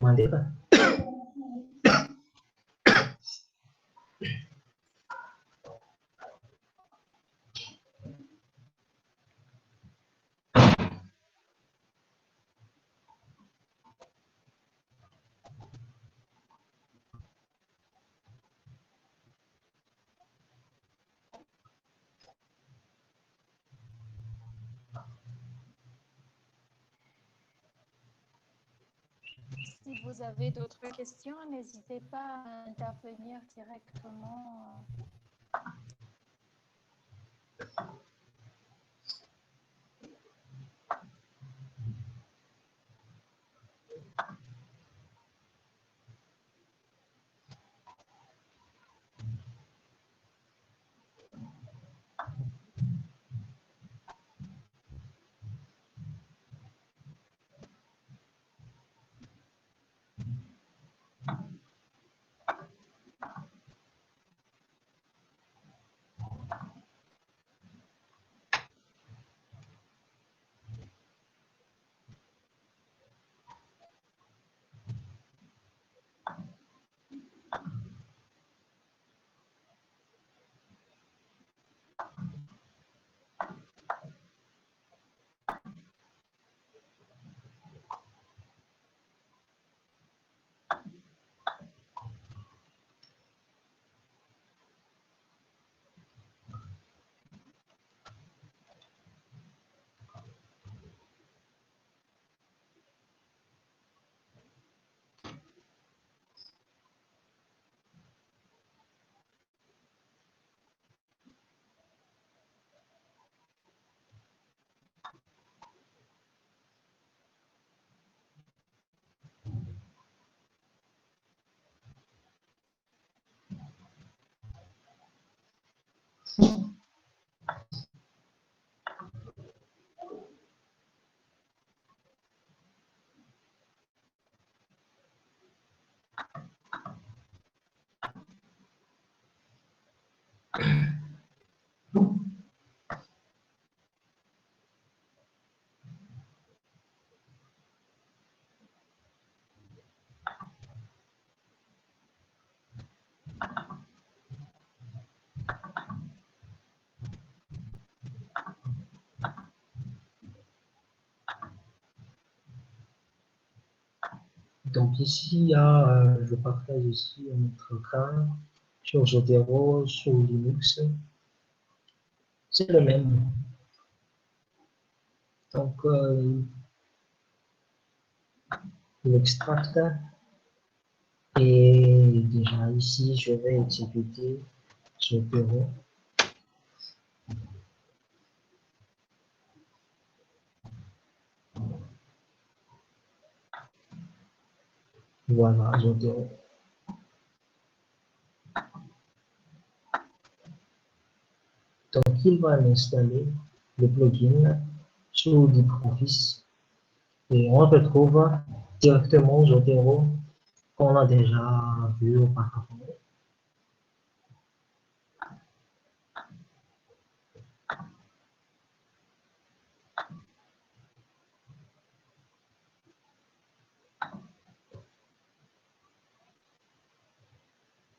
Mandela. Si vous avez d'autres questions, n'hésitez pas à intervenir directement. Donc ici, je partage ici notre cas sur Zotero, sur Linux. C'est le même. Donc, l'extract et déjà ici, je vais exécuter Zotero. Voilà, Zotero. Donc, il va installer le plugin sur LibreOffice et on retrouve directement Zotero qu'on a déjà vu auparavant.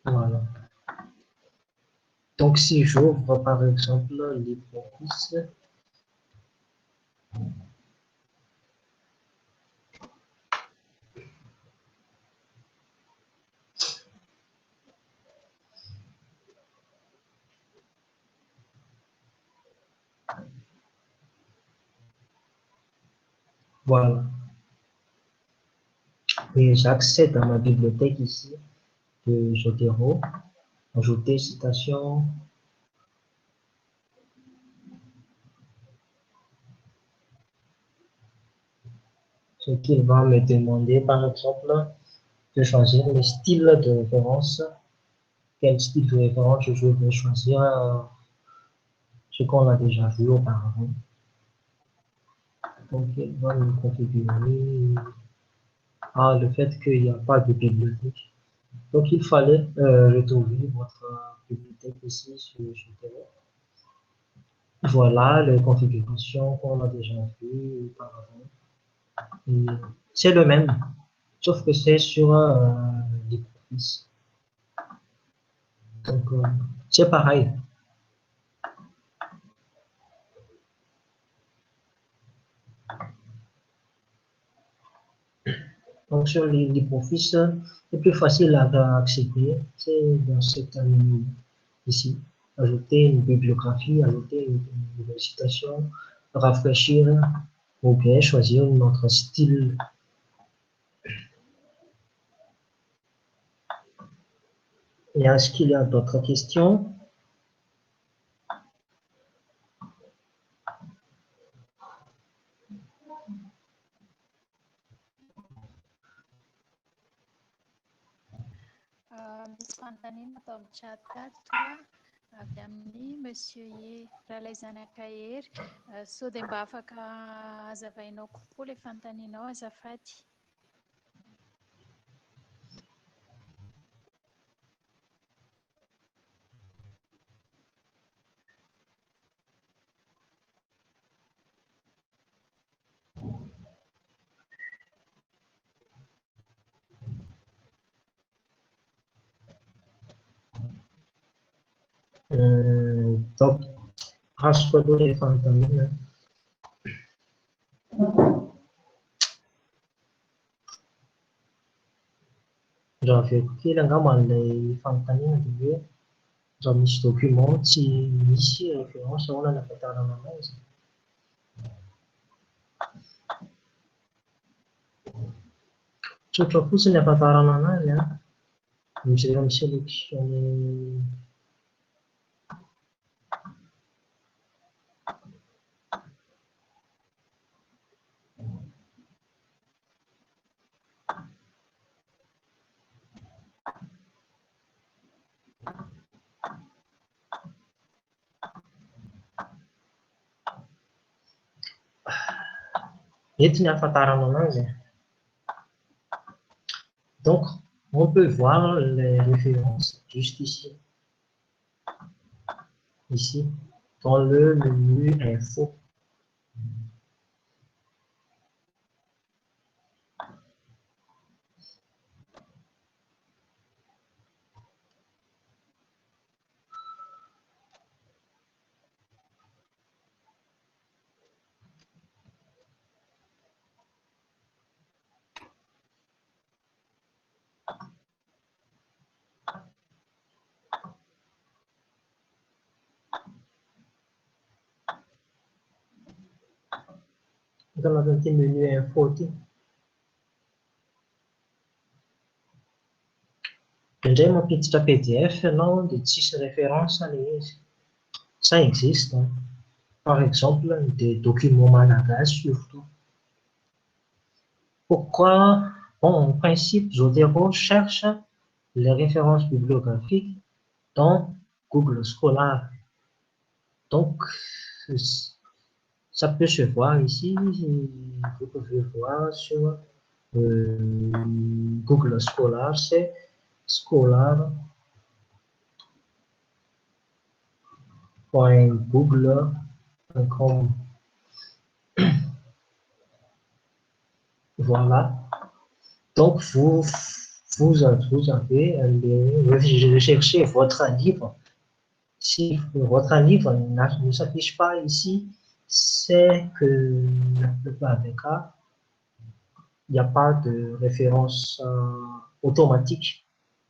Voilà. Donc, si j'ouvre par exemple LibreOffice, voilà. Et j'accède à ma bibliothèque ici de Zotero, ajouter citation, ce qu'il va me demander par exemple de choisir le style de référence. Quel style de référence je vais choisir ce qu'on a déjà vu auparavant. Donc, il va me configurer le fait qu'il n'y a pas de bibliothèque. Donc, il fallait retrouver votre bibliothèque ici sur Zotero. Voilà les configurations qu'on a déjà vues auparavant. C'est le même, sauf que c'est sur LibreOffice. Donc, c'est pareil. Donc, sur LibreOffice, c'est plus facile à accéder. C'est dans cette menu ici. Ajouter une bibliographie, ajouter une nouvelle citation, rafraîchir ou bien choisir un autre style. Et est-ce qu'il y a d'autres questions? Misy fanontaniana atao amin'ny chat tato avy amin'ny monsieur E Ralaizanaka Hery. Sao dia mba afaka hazavainao kokoa ilay fanontanianao azafady. Donc, rassure-toi les fantômes. J'avais pris la gamme les fantômes de dans mes documents, qui ici référence, on a fait à la main. Tsotra fotsiny ahafantarana anazy a, mijery amin'ny sélectionner entiny ahafantarana anazy. Donc, on peut voir les références juste ici. Ici, dans le menu info. Dans le petit menu info, indray mampiditra PDF ianao dia tsisy référence ilay izy. Ça existe. Hein. Par exemple, des documents malagasy surtout. Pourquoi? Bon, en principe, Zotero cherche les références bibliographiques dans Google Scholar. Donc, ça peut se voir ici. Vous pouvez voir sur Google Scholar, c'est scholar.google.com. Voilà. Donc, vous avez recherché votre livre. Si votre livre ne s'affiche pas ici, c'est que la plupart des cas, il n'y a pas de référence automatique.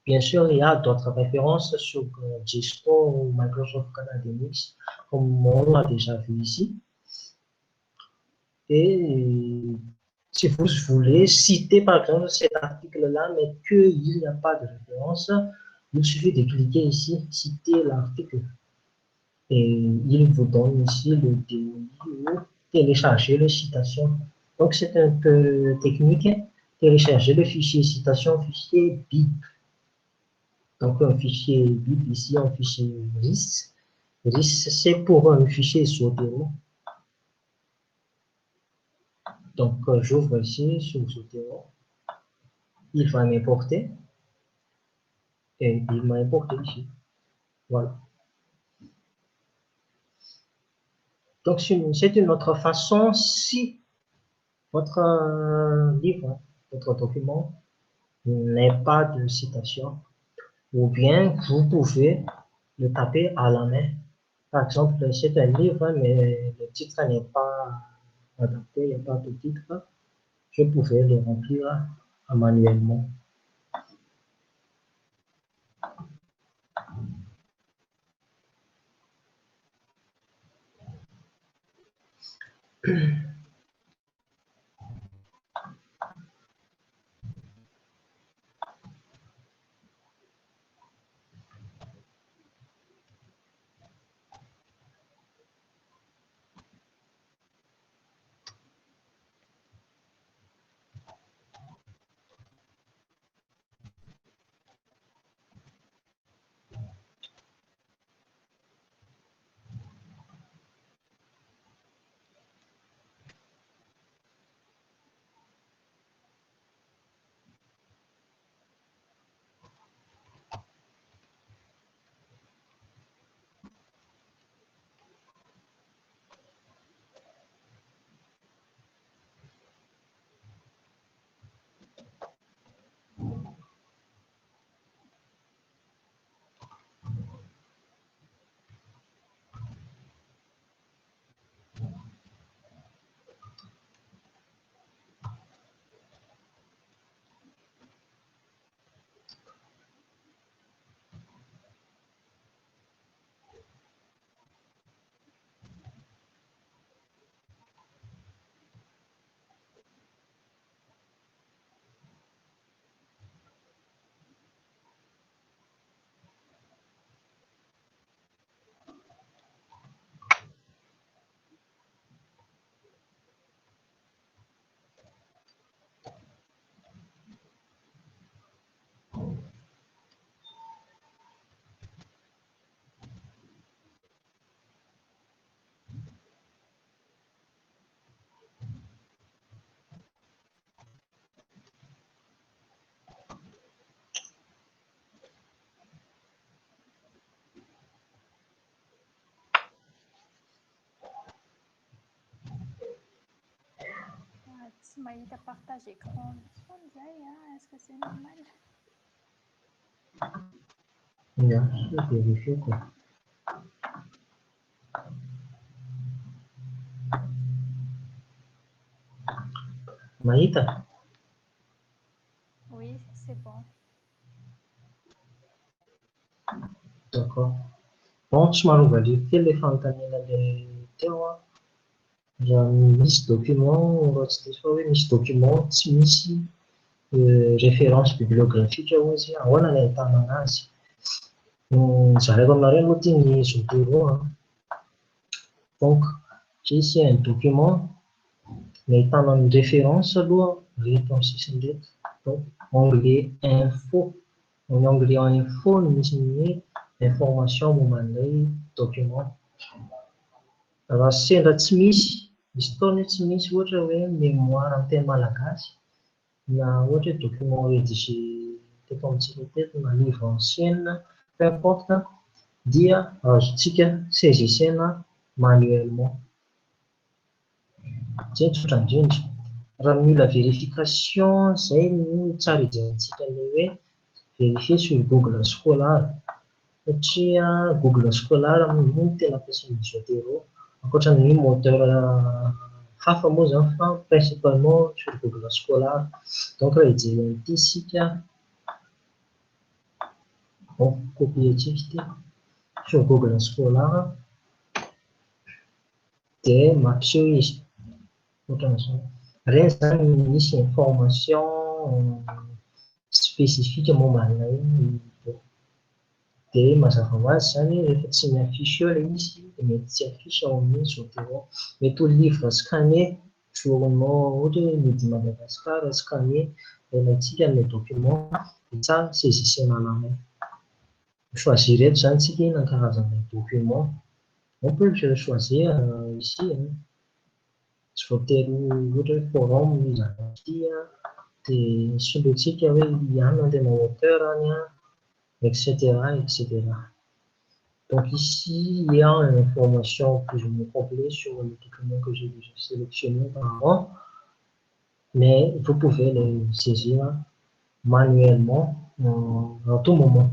Bien sûr, il y a d'autres références sur Gistro ou Microsoft Academics, comme on l'a déjà vu ici. Et si vous voulez citer par exemple cet article-là, mais qu'il n'y a pas de référence, il suffit de cliquer ici, citer l'article. Et il vous donne ici le DOI ou télécharger les citations. Donc c'est un peu technique, télécharger le fichier citation, fichier BIP. Donc un fichier BIP ici, un fichier RIS. RIS, c'est pour un fichier Zotero. Donc j'ouvre ici sur Zotero. Il va m'importer. Et il m'a importé ici. Voilà. Donc, c'est une autre façon si votre livre, votre document n'est pas de citation, ou bien vous pouvez le taper à la main. Par exemple, c'est un livre, mais le titre n'est pas adapté, il n'y a pas de titre. Je pouvais le remplir manuellement. Maïta partage écran. Est-ce que c'est normal? Bien, je vérifie quoi. Maïta? Oui, c'est bon. D'accord. Bon, je m'en vais dire téléphone de Théo. J'ai mis ce document, on va se défendre, mis ce document, ici, référence bibliographique aussi. On a les temps en as. Ça comme la routine sur le bureau. Donc, j'ai ici un document, mais étant dans une référence, doit réponse ici. Donc, onglet info. En onglet info, nous avons information, moment, document. Alors, c'est la tsmisy, misy taona tsy misy ohatra hoe mémoire amin'ny teny malagasy na ohatra hoe document rédigé teto amintsika teto na livre ancienne, peu importe, dia azontsika saisissena manuellement. Zay tsotra indrindra. Raha mila vérification, zay no tsara ijerentsika ilay hoe vérifier sur Google Scholar. Satria Google Scholar no tena ampiasain'ny zotero. Ankoatran'ny moteur hafa moa zany fa principalement sur Google Scholar. Donc raha hijery an'ity isika, bon copier-tsika ity sur Google Scholar dia mampiseho izy. Ohatran'izao. Reny zany misy information spécifique momban'ilay livre. Dia mazava ho azy zany rehefa tsy miaffiche eo ilay izy dia mety tsy affiche ao amin'ny zotero. Mety ho livre scanné journaux ohatra hoe Midi Madagascar scanné ilaintsika les documents dia tsara saisissena à la main. Choisir reto zany tsika inona karazana document. On peut le choisir ici. Tsy voatery ohatra hoe forum mizaka ity dia solointsika hoe iano no tena auteur any etc etc. Donc ici, il y a une information plus ou moins complète sur le document que j'ai déjà sélectionné avant, mais vous pouvez les saisir manuellement à tout moment.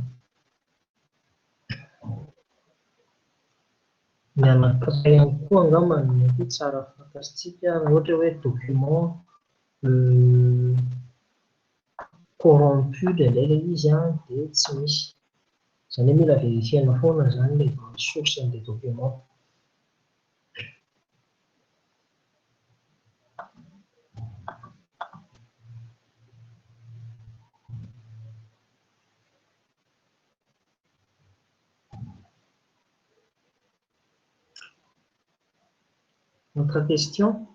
Mianakavy koa angamba ny mety tsara fantatsika ohatra hoe document corrompu indraindray ilay izy dia tsy misy. Izany hoe mila vérifiena foana zany ilay source an'ilay document. Autre question?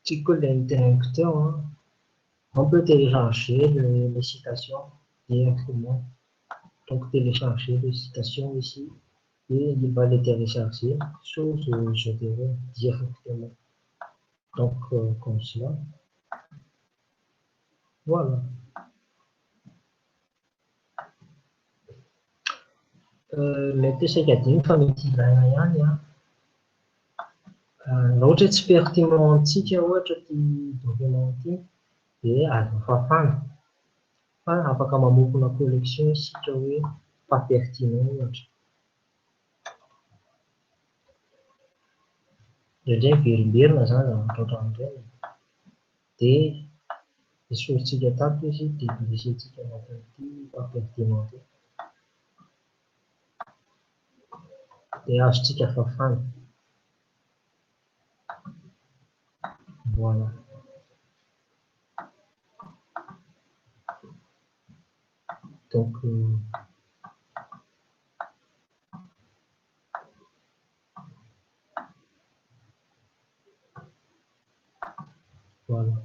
C'est que l'interrupteur, on peut télécharger les citations directement. Donc télécharger les citations ici et il va les télécharger sur ce terrain directement. Donc comme cela. Voilà. Mety hoe saika adiny fa mety ilaina ihany raha ohatra hoe tsy pertinent antsika ohatra ty document ty dia azo fafana. Fa afaka mamokona collection isika hoe pas pertinent ohatra. Indraindray miverimberina zany zavatra ohatran'ireny dia esorintsika tato izy dia glissetsika anatin'ity pas pertinent ty. Dia azontsika fafana. Voilà. Donc voilà.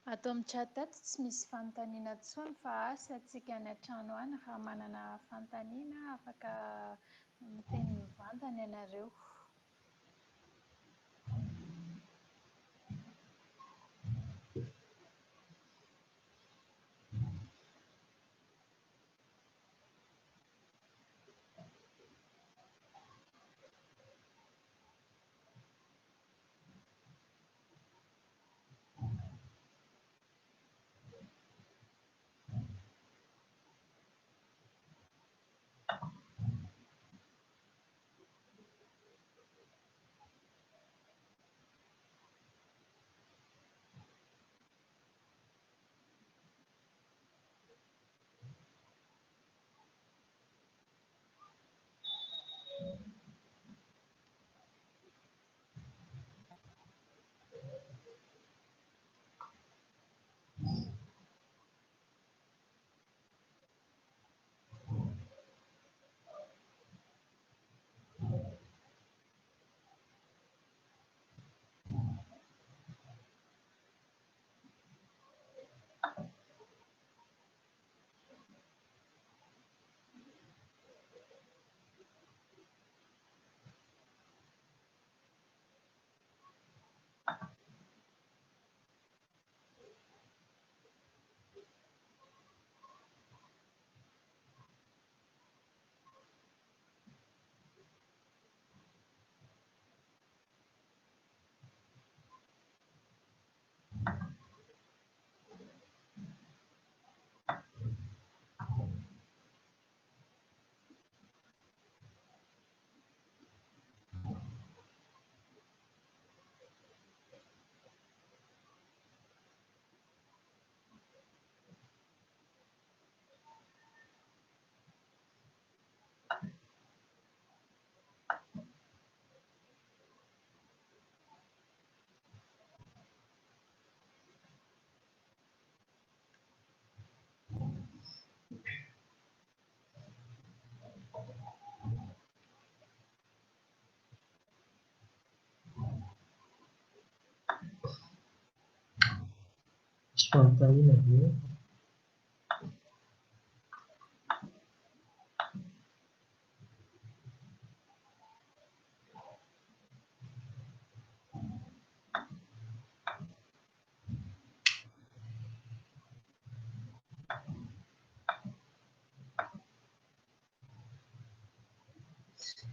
Ato amin'ny chat ato tsy misy fanontaniana intsony fa asa antsika any an-trano any raha manana fanontaniana afaka miteny mivantana ianareo. spontané.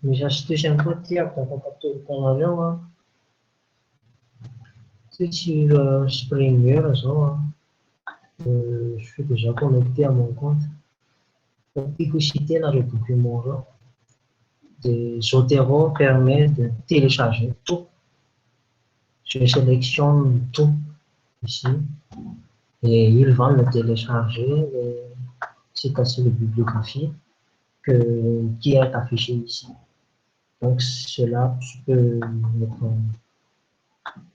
Mais já esteja un peu tiers pour ton avion, hein. Si tu Springer, ça, je suis déjà connecté à mon compte. Donc, il faut citer là le document là. Zotero permet de télécharger tout. Je sélectionne tout ici et il va me télécharger citations de bibliographie qui est affiché ici. Donc, cela peut être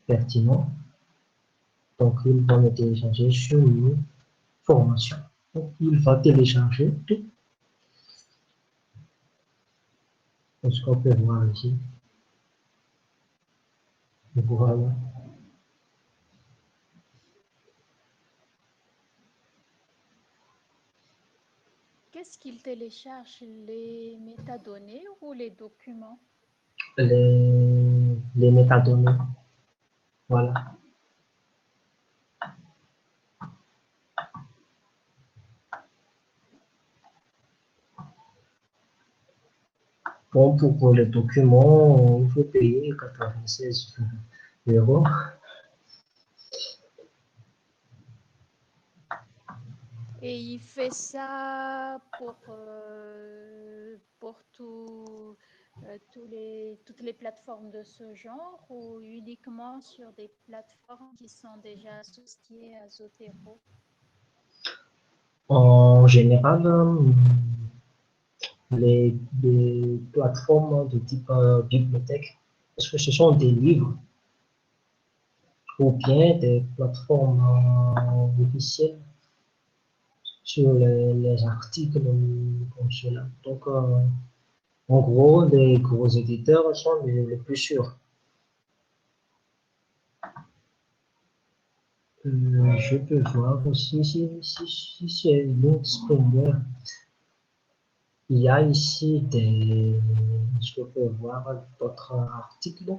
pertinent. Donc, il va me télécharger sur une formation. Donc, il va télécharger tout ce qu'on peut voir ici. Voilà. Qu'est-ce qu'il télécharge, les métadonnées ou les documents? Les métadonnées. Voilà. Bon, pour les documents, il faut payer 96 euros. Et il fait ça pour toutes les plateformes de ce genre ou uniquement sur des plateformes qui sont déjà associées à Zotero? En général, les plateformes de type bibliothèque, parce que ce sont des livres ou bien des plateformes officielles sur les articles comme cela. Donc, en gros, les gros éditeurs sont les plus sûrs. Je peux voir aussi si c'est Link Springer. Il y a ici je peux voir d'autres articles.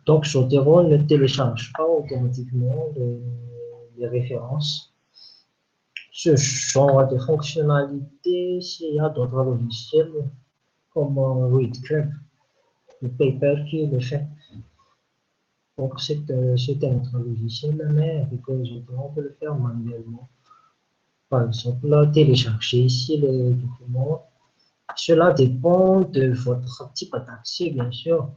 Donc, Zotero ne télécharge pas automatiquement les références. Ce genre de fonctionnalité, s'il y a d'autres logiciels comme Readcube, le paper qui le fait. Donc, c'est un autre logiciel, mais avec Zotero, on peut le faire manuellement. Par exemple, télécharger ici les documents. Cela dépend de votre type d'accès, bien sûr.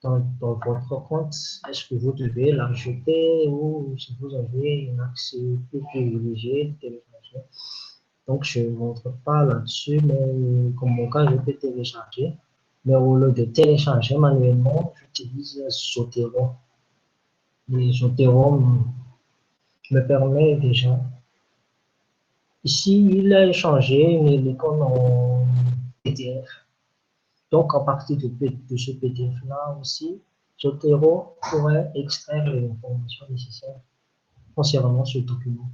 Dans votre compte, est-ce que vous devez l'ajouter ou si vous avez un accès plus privilégié, télécharger. Donc, je ne montre pas là-dessus, mais comme mon cas, je peux télécharger. Mais au lieu de télécharger manuellement, j'utilise Zotero. Et Zotero me permet déjà. Ici, il a changé l'icône en PDF. Donc, à partir de ce PDF-là aussi, Zotero pourrait extraire les informations nécessaires concernant ce document.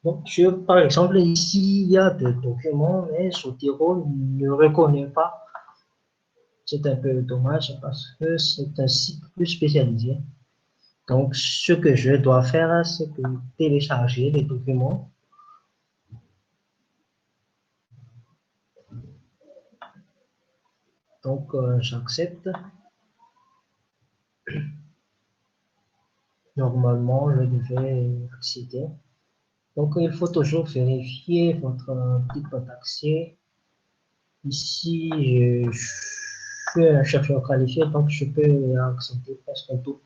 Donc, par exemple, ici, il y a des documents, mais Zotero ne reconnaît pas. C'est un peu dommage parce que c'est un site plus spécialisé. Donc, ce que je dois faire, c'est que télécharger les documents. Donc, j'accepte. Normalement, je devais accéder. Donc, il faut toujours vérifier votre type d'accès. Ici, je suis un chercheur qualifié, donc je peux accéder presque tout.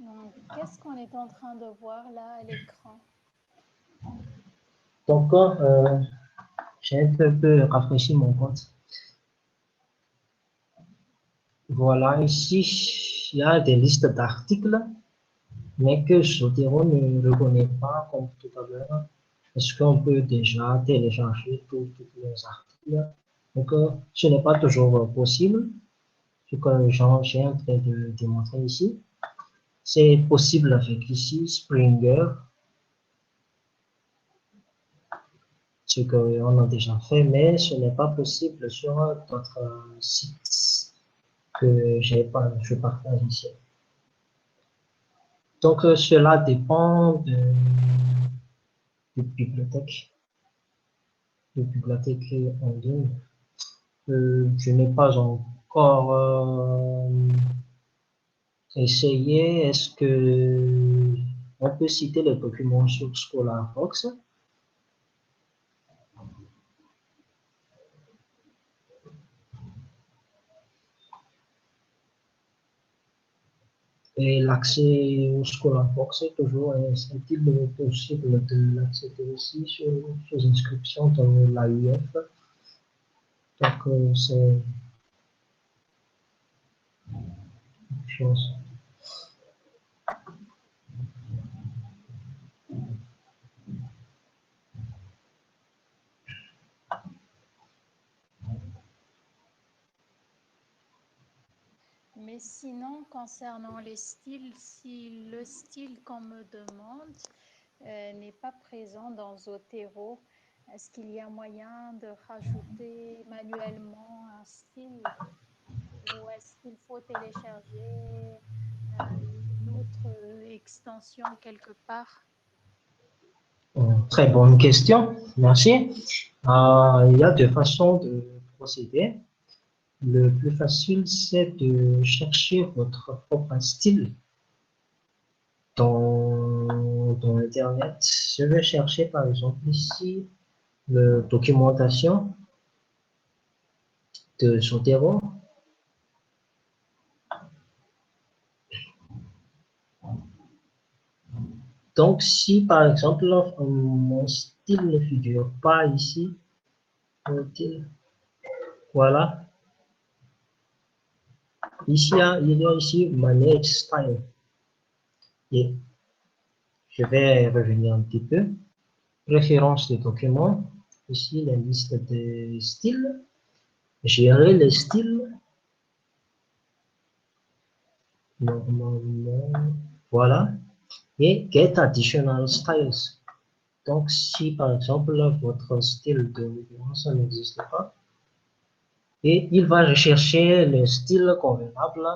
Donc, qu'est-ce qu'on est en train de voir là à l'écran? Donc, j'ai un peu rafraîchi mon compte. Voilà, ici, il y a des listes d'articles, mais que Zotero ne reconnaît pas comme tout à l'heure. Est-ce qu'on peut déjà télécharger tous les articles? Donc, ce n'est pas toujours possible. Ce que j'ai en train de démontrer ici, c'est possible avec ici Springer, ce qu'on a déjà fait, mais ce n'est pas possible sur d'autres sites que je partage ici. Donc, cela dépend de bibliothèque en ligne. Je n'ai pas encore essayé. Est-ce que on peut citer les documents sur ScholarVox? Et l'accès au ScholarVox est toujours, est-il possible de l'accéder aussi sur inscription dans l'AUF? Donc, c'est une chose. Mais sinon, concernant les styles, si le style qu'on me demande n'est pas présent dans Zotero, est-ce qu'il y a moyen de rajouter manuellement un style ou est-ce qu'il faut télécharger une autre extension quelque part? Très bonne question, merci. Il y a deux façons de procéder. Le plus facile, c'est de chercher votre propre style dans Internet. Je vais chercher par exemple ici la documentation de Zotero. Donc, si par exemple mon style ne figure pas ici, voilà, ici il y a ici Manage Style. Et je vais revenir un petit peu. Référence des documents. Ici, la liste des styles. Gérer les styles. Normalement, voilà. Et Get Additional Styles. Donc, si par exemple, votre style de référence n'existe pas, et il va rechercher le style convenable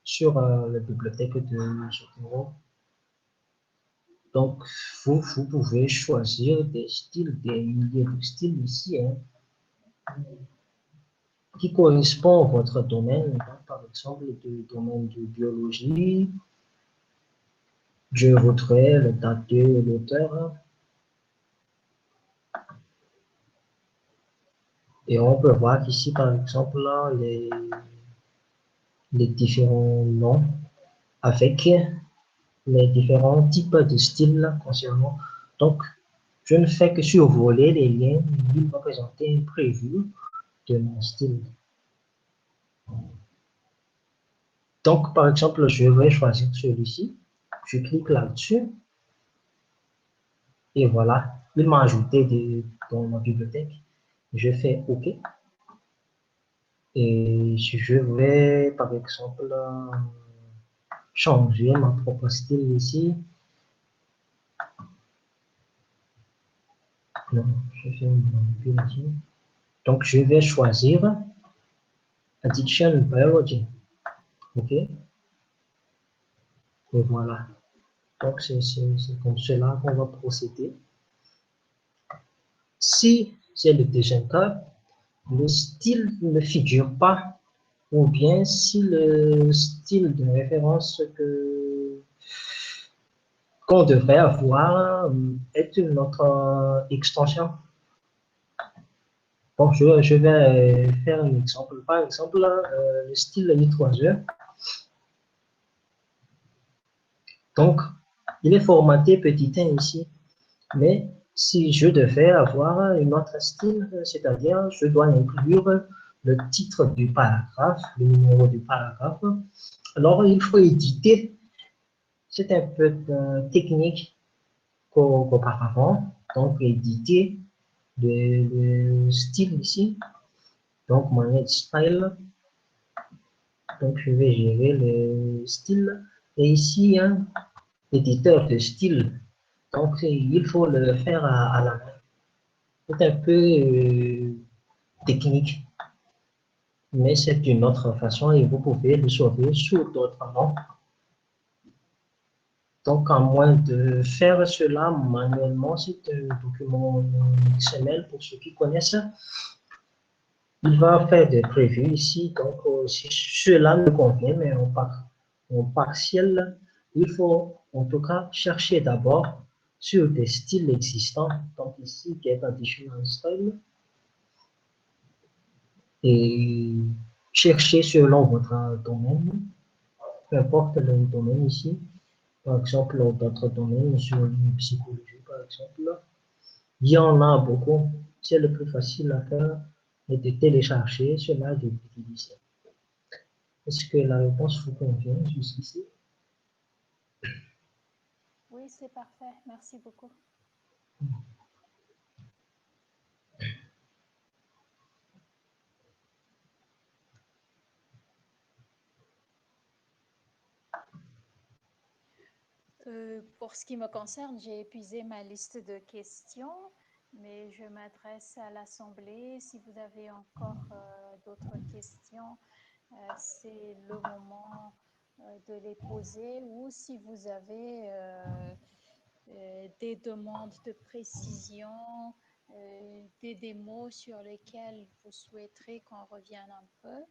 sur la bibliothèque de Zotero. Donc, vous pouvez choisir des styles, des milliers de styles ici, hein, qui correspond à votre domaine. Donc, par exemple, le domaine de biologie, je voudrais le date de l'auteur. Et on peut voir ici, par exemple, les différents noms avec les différents types de styles concernant. Donc, je ne fais que survoler les liens. Il va présenter un preview de mon style. Donc, par exemple, je vais choisir celui-ci. Je clique là-dessus. Et voilà, il m'a ajouté dans ma bibliothèque. Je fais OK. Et je vais, par exemple, changer ma propre style ici. Non, je fais une manipulation. Donc, je vais choisir Addiction Biology. OK. Et voilà. Donc, c'est comme cela qu'on va procéder. Si c'est le deuxième cas, le style ne figure pas, ou bien si le style de référence qu'on devrait avoir est une autre extension. Bon, je vais faire un exemple. Par exemple, le style I3E, Donc, il est formaté petit 1 ici. Mais si je devais avoir une autre style, c'est-à-dire je dois inclure le titre du paragraphe, le numéro du paragraphe, alors il faut éditer. C'est un peu technique qu'auparavant. Donc, éditer le style ici. Donc, mon style. Donc, je vais gérer le style. Et ici, un éditeur de style. Donc, il faut le faire à la main. C'est un peu technique, mais c'est d'une autre façon et vous pouvez le sauver sous d'autres noms. Donc, à moins de faire cela manuellement, c'est un document XML pour ceux qui connaissent. Il va faire des prévus ici. Donc, si cela me convient, mais en partiel, il faut en tout cas chercher d'abord sur des styles existants. Donc, ici, Get Additional Style. Et chercher selon votre domaine, peu importe le domaine ici. Par exemple, d'autres domaines sur la psychologie, par exemple, il y en a beaucoup. C'est le plus facile à faire et de télécharger cela et d'utiliser. Est-ce que la réponse vous convient jusqu'ici? Oui, c'est parfait. Merci beaucoup. Pour ce qui me concerne, j'ai épuisé ma liste de questions, mais je m'adresse à l'Assemblée. Si vous avez encore d'autres questions, c'est le moment de les poser, ou si vous avez des demandes de précision, des démos sur lesquelles vous souhaiterez qu'on revienne un peu.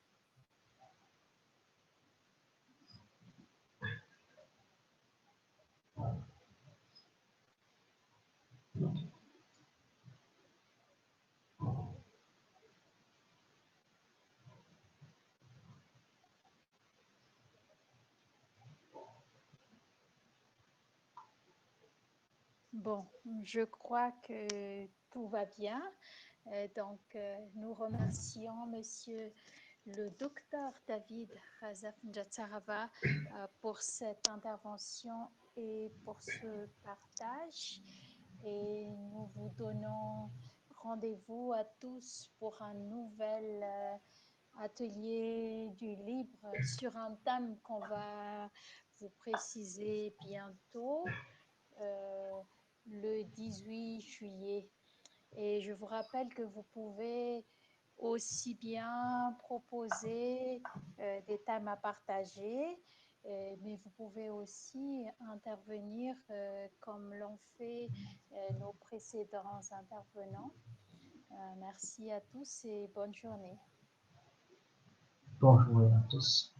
Bon, je crois que tout va bien. Donc, nous remercions Monsieur le docteur David Razaf Njatsarava pour cette intervention et pour ce partage. Et nous vous donnons rendez-vous à tous pour un nouvel atelier du libre sur un thème qu'on va vous préciser bientôt, le 18 juillet. Et je vous rappelle que vous pouvez aussi bien proposer des thèmes à partager, mais vous pouvez aussi intervenir comme l'ont fait nos précédents intervenants. Merci à tous et bonne journée. Bonjour à tous.